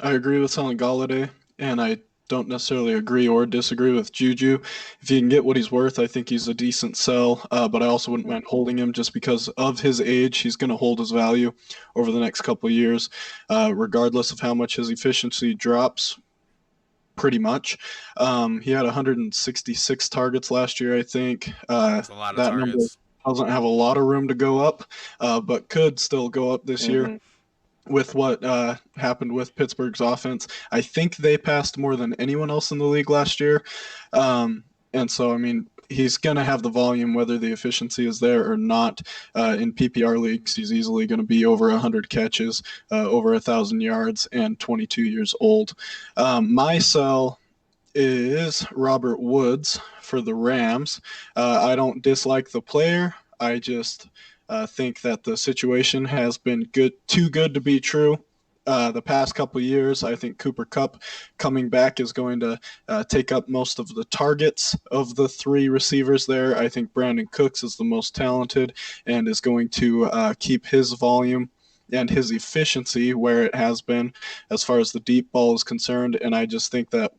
I agree with selling Galladay, and I don't necessarily agree or disagree with Juju. If you can get what he's worth, I think he's a decent sell, but I also wouldn't mind holding him just because of his age. He's going to hold his value over the next couple of years, regardless of how much his efficiency drops, pretty much. He had 166 targets last year, I think. That's a lot of that targets. Number doesn't have a lot of room to go up, but could still go up this year. With what happened with Pittsburgh's offense, I think they passed more than anyone else in the league last year. And so, I mean, he's going to have the volume whether the efficiency is there or not. In PPR leagues, he's easily going to be over 100 catches, over 1,000 yards, and 22 years old. My sell is Robert Woods for the Rams. I don't dislike the player. I just think that the situation has been too good to be true. the past couple of years. I think Cooper Kupp coming back is going to take up most of the targets of the three receivers there. I think Brandon Cooks is the most talented and is going to keep his volume and his efficiency where it has been as far as the deep ball is concerned. And I just think that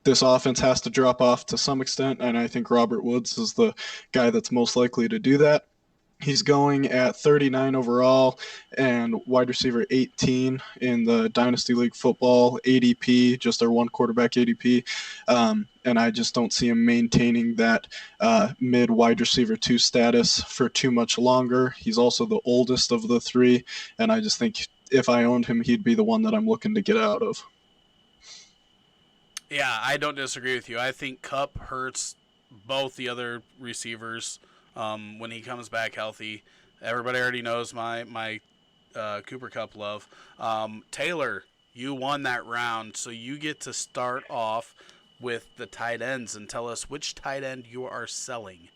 this offense has to drop off to some extent, and I think Robert Woods is the guy that's most likely to do that. He's going at 39 overall and wide receiver 18 in the Dynasty League football ADP, just their one quarterback ADP. And I just don't see him maintaining that mid wide receiver 2 status for too much longer. He's also the oldest of the three, and I just think if I owned him, he'd be the one that I'm looking to get out of. Yeah, I don't disagree with you. I think Kupp hurts both the other receivers when he comes back healthy. Everybody already knows my Cooper Kupp love. Taylor, you won that round, so you get to start off with the tight ends and tell us which tight end you are selling.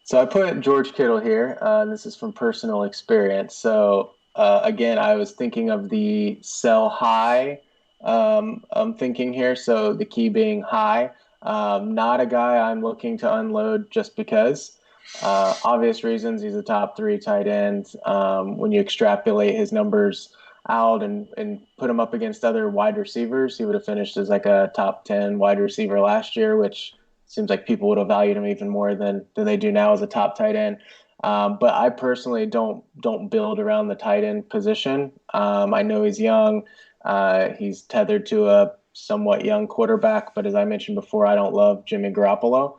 So I put George Kittle here. This is from personal experience. So again, I was thinking of the sell high I'm thinking here. So the key being high. Not a guy I'm looking to unload just because. Obvious reasons, he's a top 3 tight end. When you extrapolate his numbers out and put him up against other wide receivers, he would have finished as like a top 10 wide receiver last year, which seems like people would have valued him even more than they do now as a top tight end. But I personally don't build around the tight end position. I know he's young. He's tethered to a somewhat young quarterback, but as I mentioned before, I don't love Jimmy Garoppolo.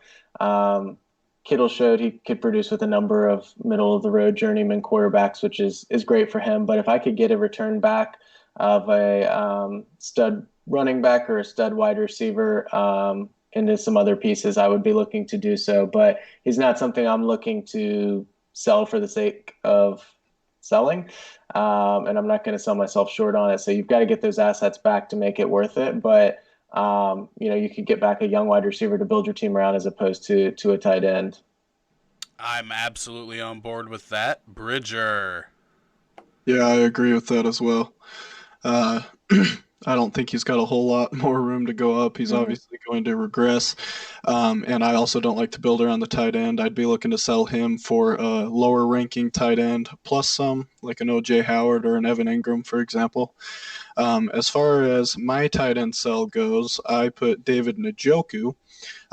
Kittle showed he could produce with a number of middle-of-the-road journeyman quarterbacks, which is great for him. But if I could get a return back of a stud running back or a stud wide receiver into some other pieces, I would be looking to do so. But he's not something I'm looking to sell for the sake of selling. And I'm not going to sell myself short on it. So you've got to get those assets back to make it worth it. But you could get back a young wide receiver to build your team around as opposed to a tight end. I'm absolutely on board with that. Bridger. Yeah, I agree with that as well. I don't think he's got a whole lot more room to go up. He's obviously going to regress. And I also don't like to build around the tight end. I'd be looking to sell him for a lower ranking tight end, plus some, like an O.J. Howard or an Evan Ingram, for example. As far as my tight end sell goes, I put David Njoku.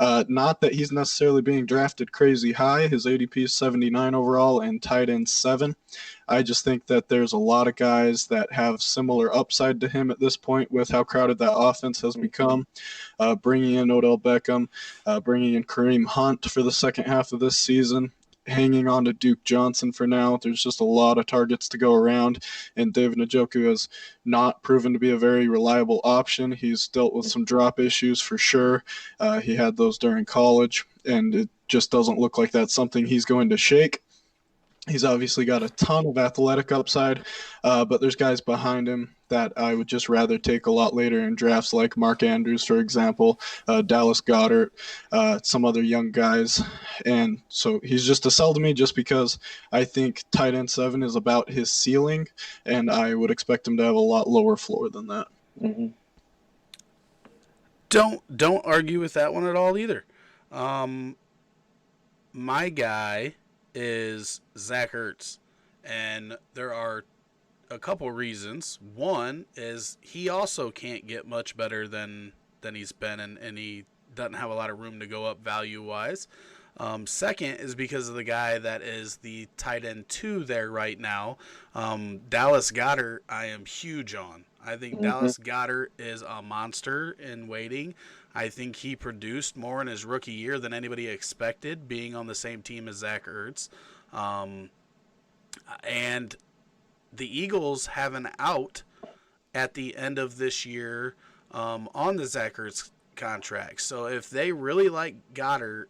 Not that he's necessarily being drafted crazy high. His ADP is 79 overall and tight end 7. I just think that there's a lot of guys that have similar upside to him at this point with how crowded that offense has become. Bringing in Odell Beckham, bringing in Kareem Hunt for the second half of this season, hanging on to Duke Johnson for now. There's just a lot of targets to go around, and David Njoku has not proven to be a very reliable option. He's dealt with some drop issues for sure. He had those during college, and it just doesn't look like that's something he's going to shake. He's obviously got a ton of athletic upside, but there's guys behind him that I would just rather take a lot later in drafts, like Mark Andrews, for example, Dallas Goedert, some other young guys. And so he's just a sell to me just because I think tight end 7 is about his ceiling, and I would expect him to have a lot lower floor than that. Mm-hmm. Don't argue with that one at all either. My guy is Zach Ertz, and there are a couple reasons. One is he also can't get much better than he's been, and he doesn't have a lot of room to go up value-wise. Second is because of the guy that is the tight end 2 there right now. Dallas Goedert, I am huge on. I think Dallas Goedert is a monster in waiting. I think he produced more in his rookie year than anybody expected, being on the same team as Zach Ertz. And the Eagles have an out at the end of this year on the Zach Ertz contract. So if they really like Goddard,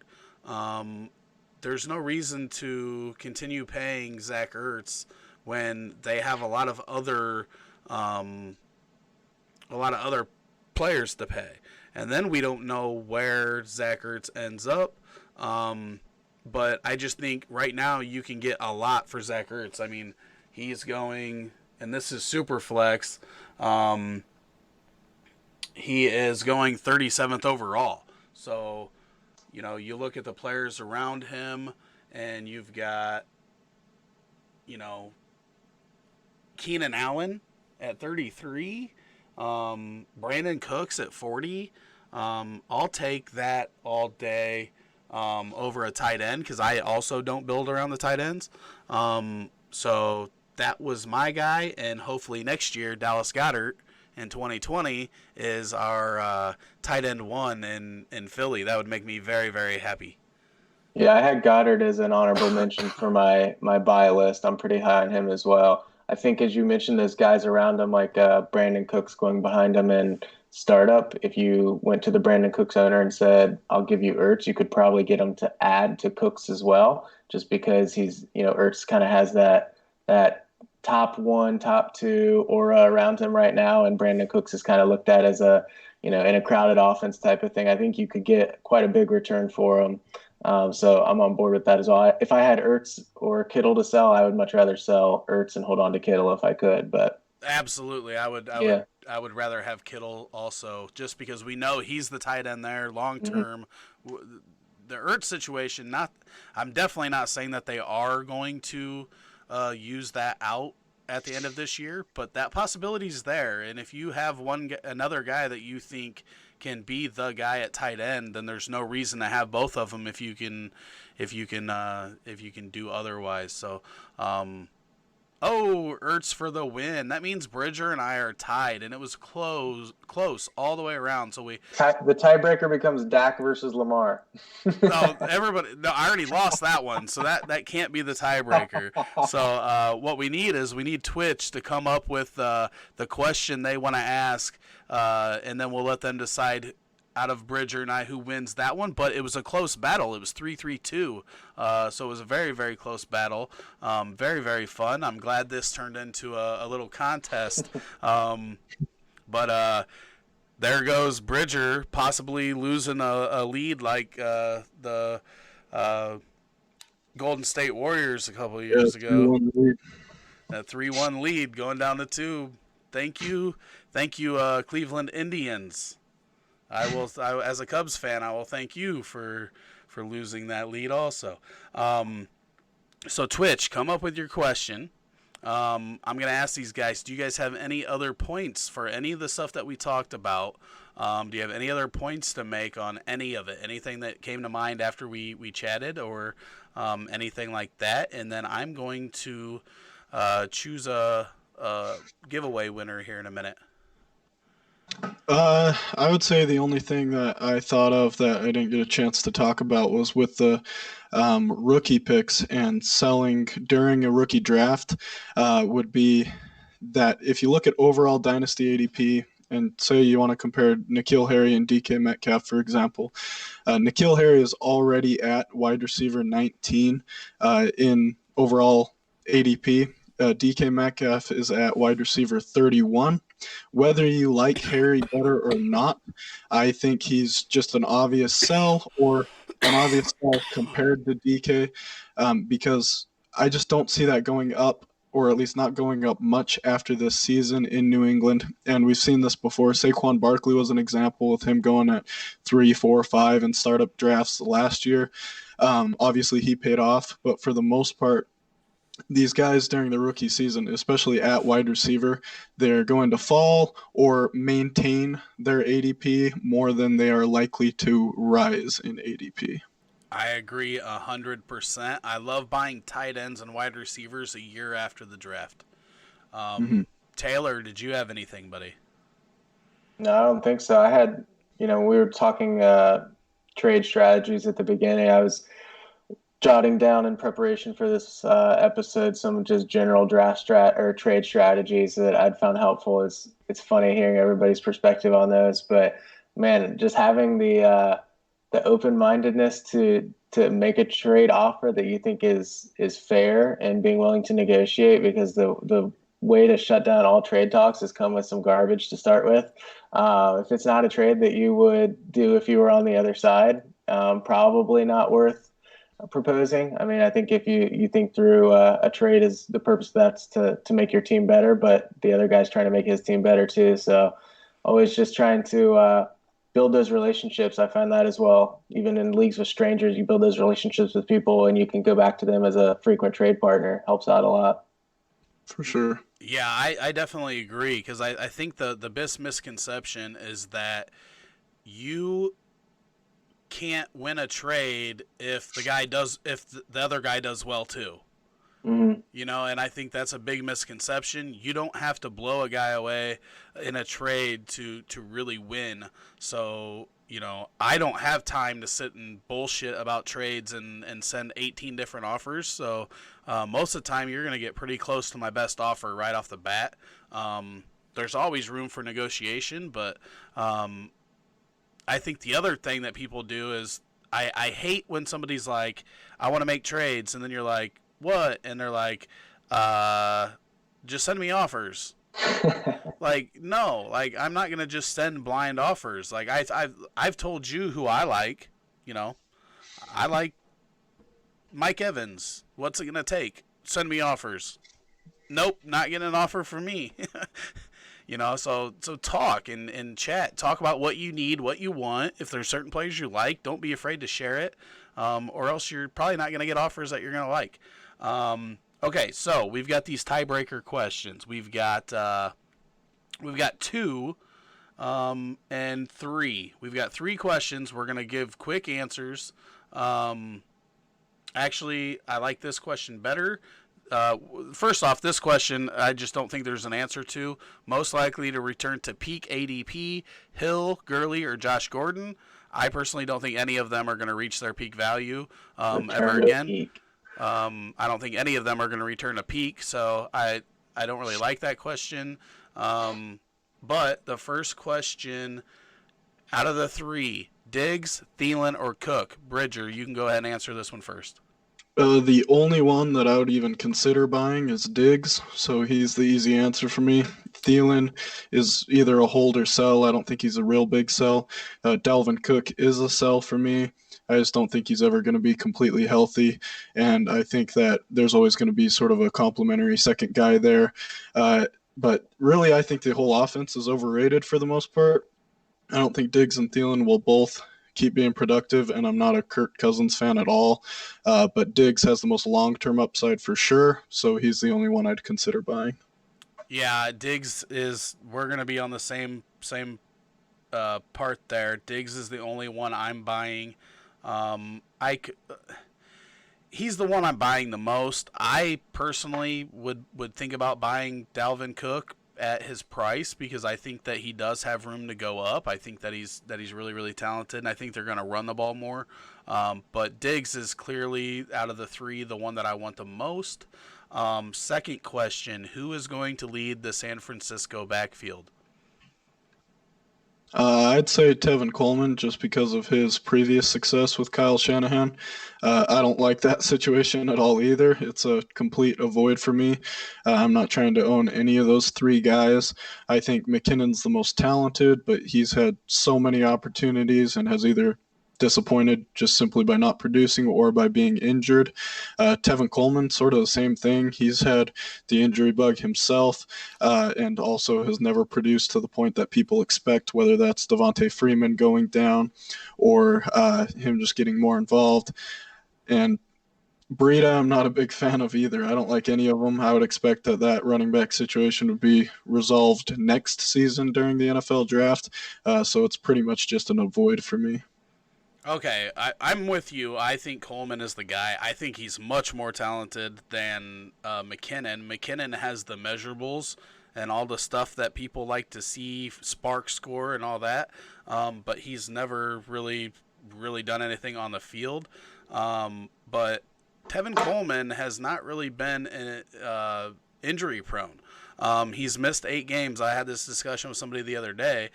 there's no reason to continue paying Zach Ertz when they have a lot of other players to pay. And then we don't know where Zach Ertz ends up. But I just think right now you can get a lot for Zach Ertz. I mean, he's going and this is SuperFlex. He is going 37th overall. So, you look at the players around him, and you've got, Keenan Allen at 33, Brandon Cooks at 40. I'll take that all day over a tight end because I also don't build around the tight ends. So that was my guy, and hopefully next year Dallas Goedert in 2020 is our tight end 1 in Philly. That would make me very, very happy. Yeah, I had Goddard as an honorable mention for my buy list. I'm pretty high on him as well. I think, as you mentioned, there's guys around him like Brandon Cooks going behind him in startup. If you went to the Brandon Cooks owner and said, "I'll give you Ertz," you could probably get him to add to Cooks as well, just because he's, Ertz kind of has that top 1, top 2 aura around him right now, and Brandon Cooks is kind of looked at as a, in a crowded offense type of thing. I think you could get quite a big return for him. So I'm on board with that as well. If I had Ertz or Kittle to sell, I would much rather sell Ertz and hold on to Kittle if I could. But absolutely, I would rather have Kittle also, just because we know he's the tight end there long term. Mm-hmm. The Ertz situation, I'm definitely not saying that they are going to use that out at the end of this year, but that possibility is there. And if you have another guy that you think can be the guy at tight end, then there's no reason to have both of them if you can do otherwise. So, Ertz for the win. That means Bridger and I are tied, and it was close all the way around. So the tiebreaker becomes Dak versus Lamar. No, I already lost that one, so that can't be the tiebreaker. So what we need Twitch to come up with the question they want to ask, and then we'll let them decide out of Bridger and I who wins that one. But it was a close battle. It was 3-3-2, so it was a very, very close battle. Very, very fun. I'm glad this turned into a little contest. But there goes Bridger, possibly losing a lead like the Golden State Warriors a couple of years ago. That 3-1 lead going down the tube. Thank you, Cleveland Indians. As a Cubs fan, I will thank you for losing that lead also. So Twitch, come up with your question. I'm going to ask these guys, do you guys have any other points for any of the stuff that we talked about? Do you have any other points to make on any of it? Anything that came to mind after we chatted, or anything like that? And then I'm going to choose a giveaway winner here in a minute. I would say the only thing that I thought of that I didn't get a chance to talk about was with the rookie picks and selling during a rookie draft would be that if you look at overall dynasty ADP and say you want to compare N'Keal Harry and DK Metcalf, for example, N'Keal Harry is already at wide receiver 19 in overall ADP. DK Metcalf is at wide receiver 31. Whether you like Harry better or not, I think he's just an obvious sell, or an obvious sell compared to DK, because I just don't see that going up, or at least not going up much after this season in New England. And we've seen this before. Saquon Barkley was an example with him going at 3, 4, 5 in startup drafts last year. Obviously, he paid off, but for the most part, these guys during the rookie season, especially at wide receiver, they're going to fall or maintain their ADP more than they are likely to rise in ADP. I agree 100%. I love buying tight ends and wide receivers a year after the draft. Taylor, did you have anything, buddy? No, I don't think so. I had, we were talking trade strategies at the beginning. I was jotting down in preparation for this episode some just general draft or trade strategies that I'd found helpful. It's funny hearing everybody's perspective on those, but man, just having the open-mindedness to make a trade offer that you think is fair and being willing to negotiate, because the way to shut down all trade talks is come with some garbage to start with. If it's not a trade that you would do if you were on the other side, probably not worth proposing. I mean, I think if you think through a trade is the purpose of that's to make your team better, but the other guy's trying to make his team better too. So always just trying to build those relationships. I find that as well. Even in leagues with strangers, you build those relationships with people and you can go back to them as a frequent trade partner. Helps out a lot. For sure. Yeah, I definitely agree because I think the biggest misconception is that you can't win a trade if the other guy does well too. Mm-hmm. You know, and I think that's a big misconception. You don't have to blow a guy away in a trade to really win. So, you know, I don't have time to sit and bullshit about trades and send 18 different offers. So most of the time you're going to get pretty close to my best offer right off the bat. There's always room for negotiation, but I think the other thing that people do is I hate when somebody's like, I want to make trades, and then you're like, what? And they're like, just send me offers. Like, no, like I'm not gonna just send blind offers. Like I've told you who I like. You know, I like Mike Evans. What's it gonna take? Send me offers. Nope, not getting an offer from me. You know, so talk and chat. Talk about what you need, what you want. If there's certain players you like, don't be afraid to share it, or else you're probably not going to get offers that you're going to like. Okay, so we've got these tiebreaker questions. We've got 2 and 3. We've got 3 questions. We're going to give quick answers. Actually, I like this question better. First off, this question I just don't think there's an answer to. Most likely to return to peak ADP, Hill, Gurley, or Josh Gordon. I personally don't think any of them are going to reach their peak value ever again. I don't think any of them are going to return to peak, so I don't really like that question. But the first question out of the 3, Diggs, Thielen, or Cook? Bridger, you can go ahead and answer this one first. The only one that I would even consider buying is Diggs, so he's the easy answer for me. Thielen is either a hold or sell. I don't think he's a real big sell. Dalvin Cook is a sell for me. I just don't think he's ever going to be completely healthy, and I think that there's always going to be sort of a complimentary second guy there. But really, I think the whole offense is overrated for the most part. I don't think Diggs and Thielen will both keep being productive, and I'm not a Kirk Cousins fan at all. But Diggs has the most long-term upside for sure, so he's the only one I'd consider buying. Yeah, Diggs is. We're gonna be on the same part there. Diggs is the only one I'm buying. He's the one I'm buying the most. I personally would think about buying Dalvin Cook at his price because I think that he does have room to go up. I think that he's really, really talented, and I think they're going to run the ball more. But Diggs is clearly, out of the 3, the one that I want the most. Second question, who is going to lead the San Francisco backfield? I'd say Tevin Coleman just because of his previous success with Kyle Shanahan. I don't like that situation at all either. It's a complete avoid for me. I'm not trying to own any of those 3 guys. I think McKinnon's the most talented, but he's had so many opportunities and has either disappointed just simply by not producing or by being injured. Tevin Coleman, sort of the same thing. He's had the injury bug himself and also has never produced to the point that people expect, whether that's Devontae Freeman going down or him just getting more involved. And Breida, I'm not a big fan of either. I don't like any of them. I would expect that running back situation would be resolved next season during the NFL draft. So it's pretty much just an avoid for me. Okay, I'm with you. I think Coleman is the guy. I think he's much more talented than McKinnon. McKinnon has the measurables and all the stuff that people like to see, spark score and all that, but he's never really done anything on the field. But Tevin Coleman has not really been injury prone. He's missed 8 games. I had this discussion with somebody the other day.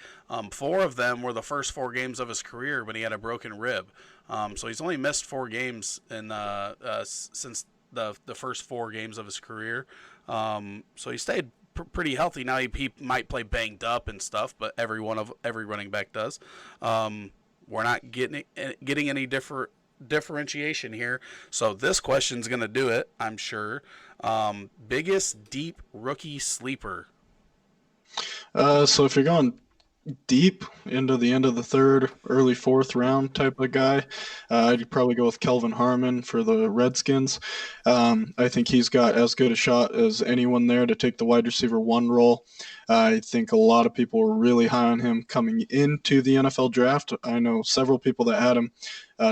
4 of them were the first 4 games of his career when he had a broken rib. So he's only missed 4 games since the first 4 games of his career. So he stayed pretty healthy. Now he might play banged up and stuff, but every running back does. We're not getting any differentiation here. So this question's going to do it, I'm sure. Biggest deep rookie sleeper. So if you're going deep into the end of the third, early fourth round type of guy, I'd probably go with Kelvin Harmon for the Redskins. I think he's got as good a shot as anyone there to take the wide receiver one role. I think a lot of people were really high on him coming into the NFL draft. I know several people that had him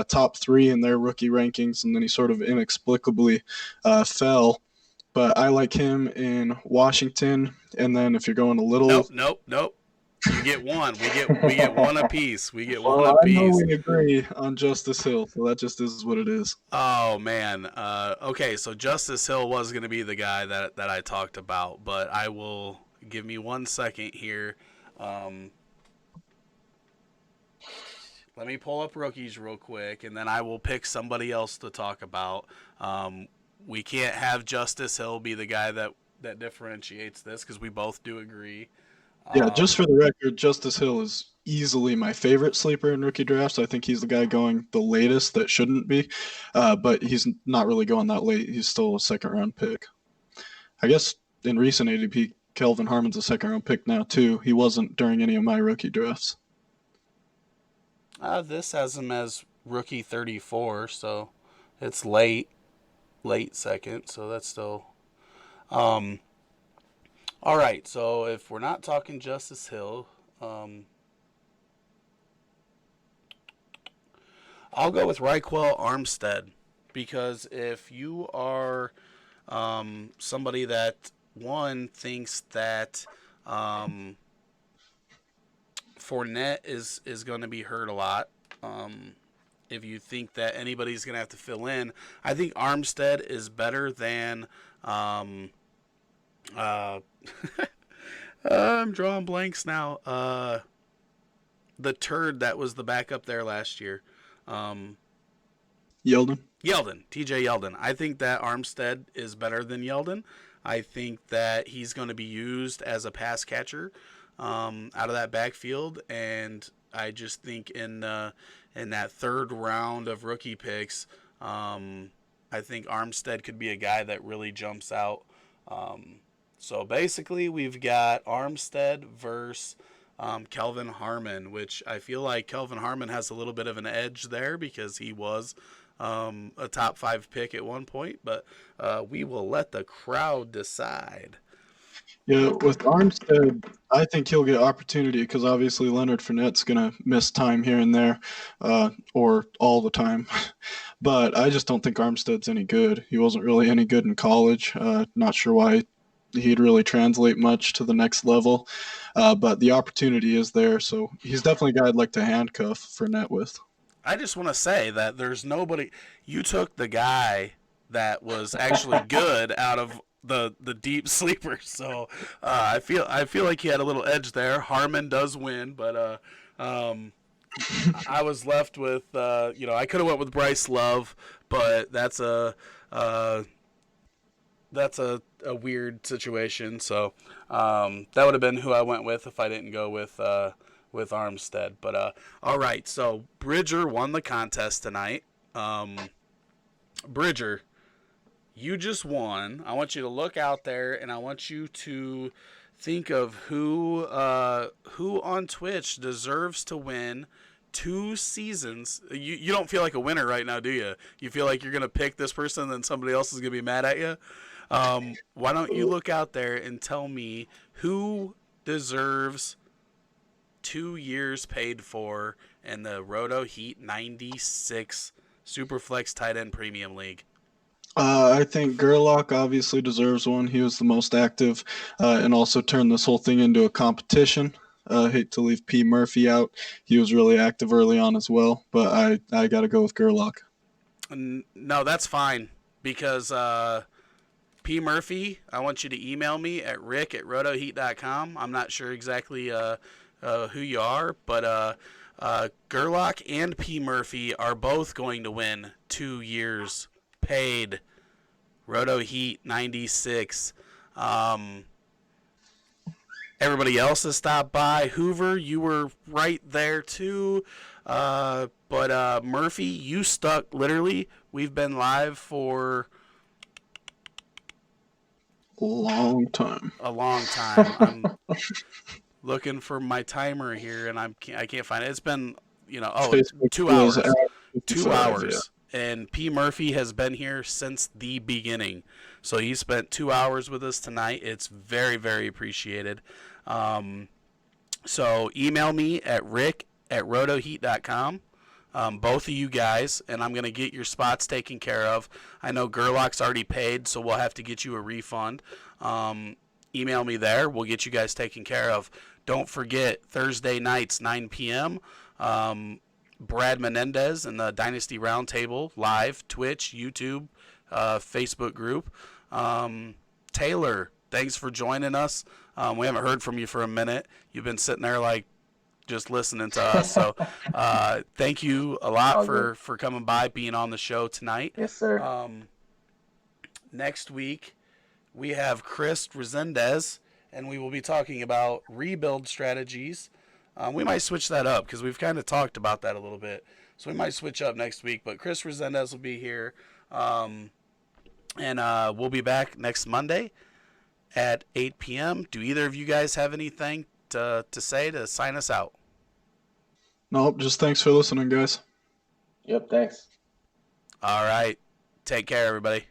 top 3 in their rookie rankings, and then he sort of inexplicably fell. But I like him in Washington. And then if you're going a little... Nope. You get one. We get one apiece. We get one Well, apiece. I know we agree on Justice Hill, so that just is what it is. Oh man. Okay, so Justice Hill was going to be the guy that I talked about, but I will give me 1 second here. Let me pull up rookies real quick, and then I will pick somebody else to talk about. We can't have Justice Hill be the guy that differentiates this because we both do agree. Yeah, just for the record, Justice Hill is easily my favorite sleeper in rookie drafts. I think he's the guy going the latest that shouldn't be, but he's not really going that late. He's still a second-round pick. I guess in recent ADP, Kelvin Harmon's a second-round pick now, too. He wasn't during any of my rookie drafts. This has him as rookie 34, so it's late second, so that's still... All right, so if we're not talking Justice Hill, I'll go with Raquel Armstead, because if you are somebody that, one, thinks that Fournette is going to be hurt a lot, if you think that anybody's going to have to fill in, I think Armstead is better than... I'm drawing blanks now. The turd that was the backup there last year. Yeldon? TJ Yeldon. I think that Armstead is better than Yeldon. I think that he's going to be used as a pass catcher out of that backfield, and I just think in that third round of rookie picks, I think Armstead could be a guy that really jumps out. So basically, we've got Armstead versus Kelvin Harmon, which I feel like Kelvin Harmon has a little bit of an edge there because he was a top 5 pick at one point, but we will let the crowd decide. Yeah, with Armstead, I think he'll get opportunity because obviously Leonard Fournette's going to miss time here and there, or all the time. But I just don't think Armstead's any good. He wasn't really any good in college. Not sure why he'd really translate much to the next level. But the opportunity is there, so he's definitely a guy I'd like to handcuff Fournette with. I just want to say that there's nobody. You took the guy that was actually good out of the deep sleepers, so I feel like he had a little edge there. Harmon does win, but I was left with I could have went with Bryce Love, but that's a weird situation. So that would have been who I went with if I didn't go with Armstead. But all right, so Bridger won the contest tonight. Bridger, you just won. I want you to look out there, and I want you to think of who on Twitch deserves to win 2 seasons. You don't feel like a winner right now, do you? You feel like you're going to pick this person and then somebody else is going to be mad at you? Why don't you look out there and tell me who deserves 2 years paid for in the RotoHeat 96 SuperFlex Tight End Premium League? I think Gerlach obviously deserves one. He was the most active and also turned this whole thing into a competition. Hate to leave P. Murphy out. He was really active early on as well, but I got to go with Gerlach. No, that's fine because P. Murphy, I want you to email me at rick@rotoheat.com. I'm not sure exactly who you are, but Gerlach and P. Murphy are both going to win 2 years paid RotoHeat 96. Everybody else has stopped by. Hoover, you were right there too. But Murphy, you stuck. Literally, we've been live for Long time. a long time. I'm looking for my timer here, and I can't find it. It's been Facebook 2 was hours, at 2 55, hours, and P Murphy has been here since the beginning. So he spent 2 hours with us tonight. It's very, very appreciated. So email me at rick@rotoheat.com. Both of you guys, and I'm going to get your spots taken care of. I know Gerlach's already paid, so we'll have to get you a refund. Email me there. We'll get you guys taken care of. Don't forget, Thursday nights, 9 p.m., Brad Menendez and the Dynasty Roundtable live, Twitch, YouTube, Facebook group. Taylor, thanks for joining us. We haven't heard from you for a minute. You've been sitting there like just listening to us. So thank you a lot for coming by, being on the show tonight. Yes, sir. Next week, we have Chris Resendez, and we will be talking about rebuild strategies. We might switch that up because we've kind of talked about that a little bit. So we might switch up next week. But Chris Resendez will be here. And we'll be back next Monday at 8 p.m. Do either of you guys have anything to say to sign us out? Nope, just thanks for listening, guys. Yep, thanks. All right. Take care, everybody.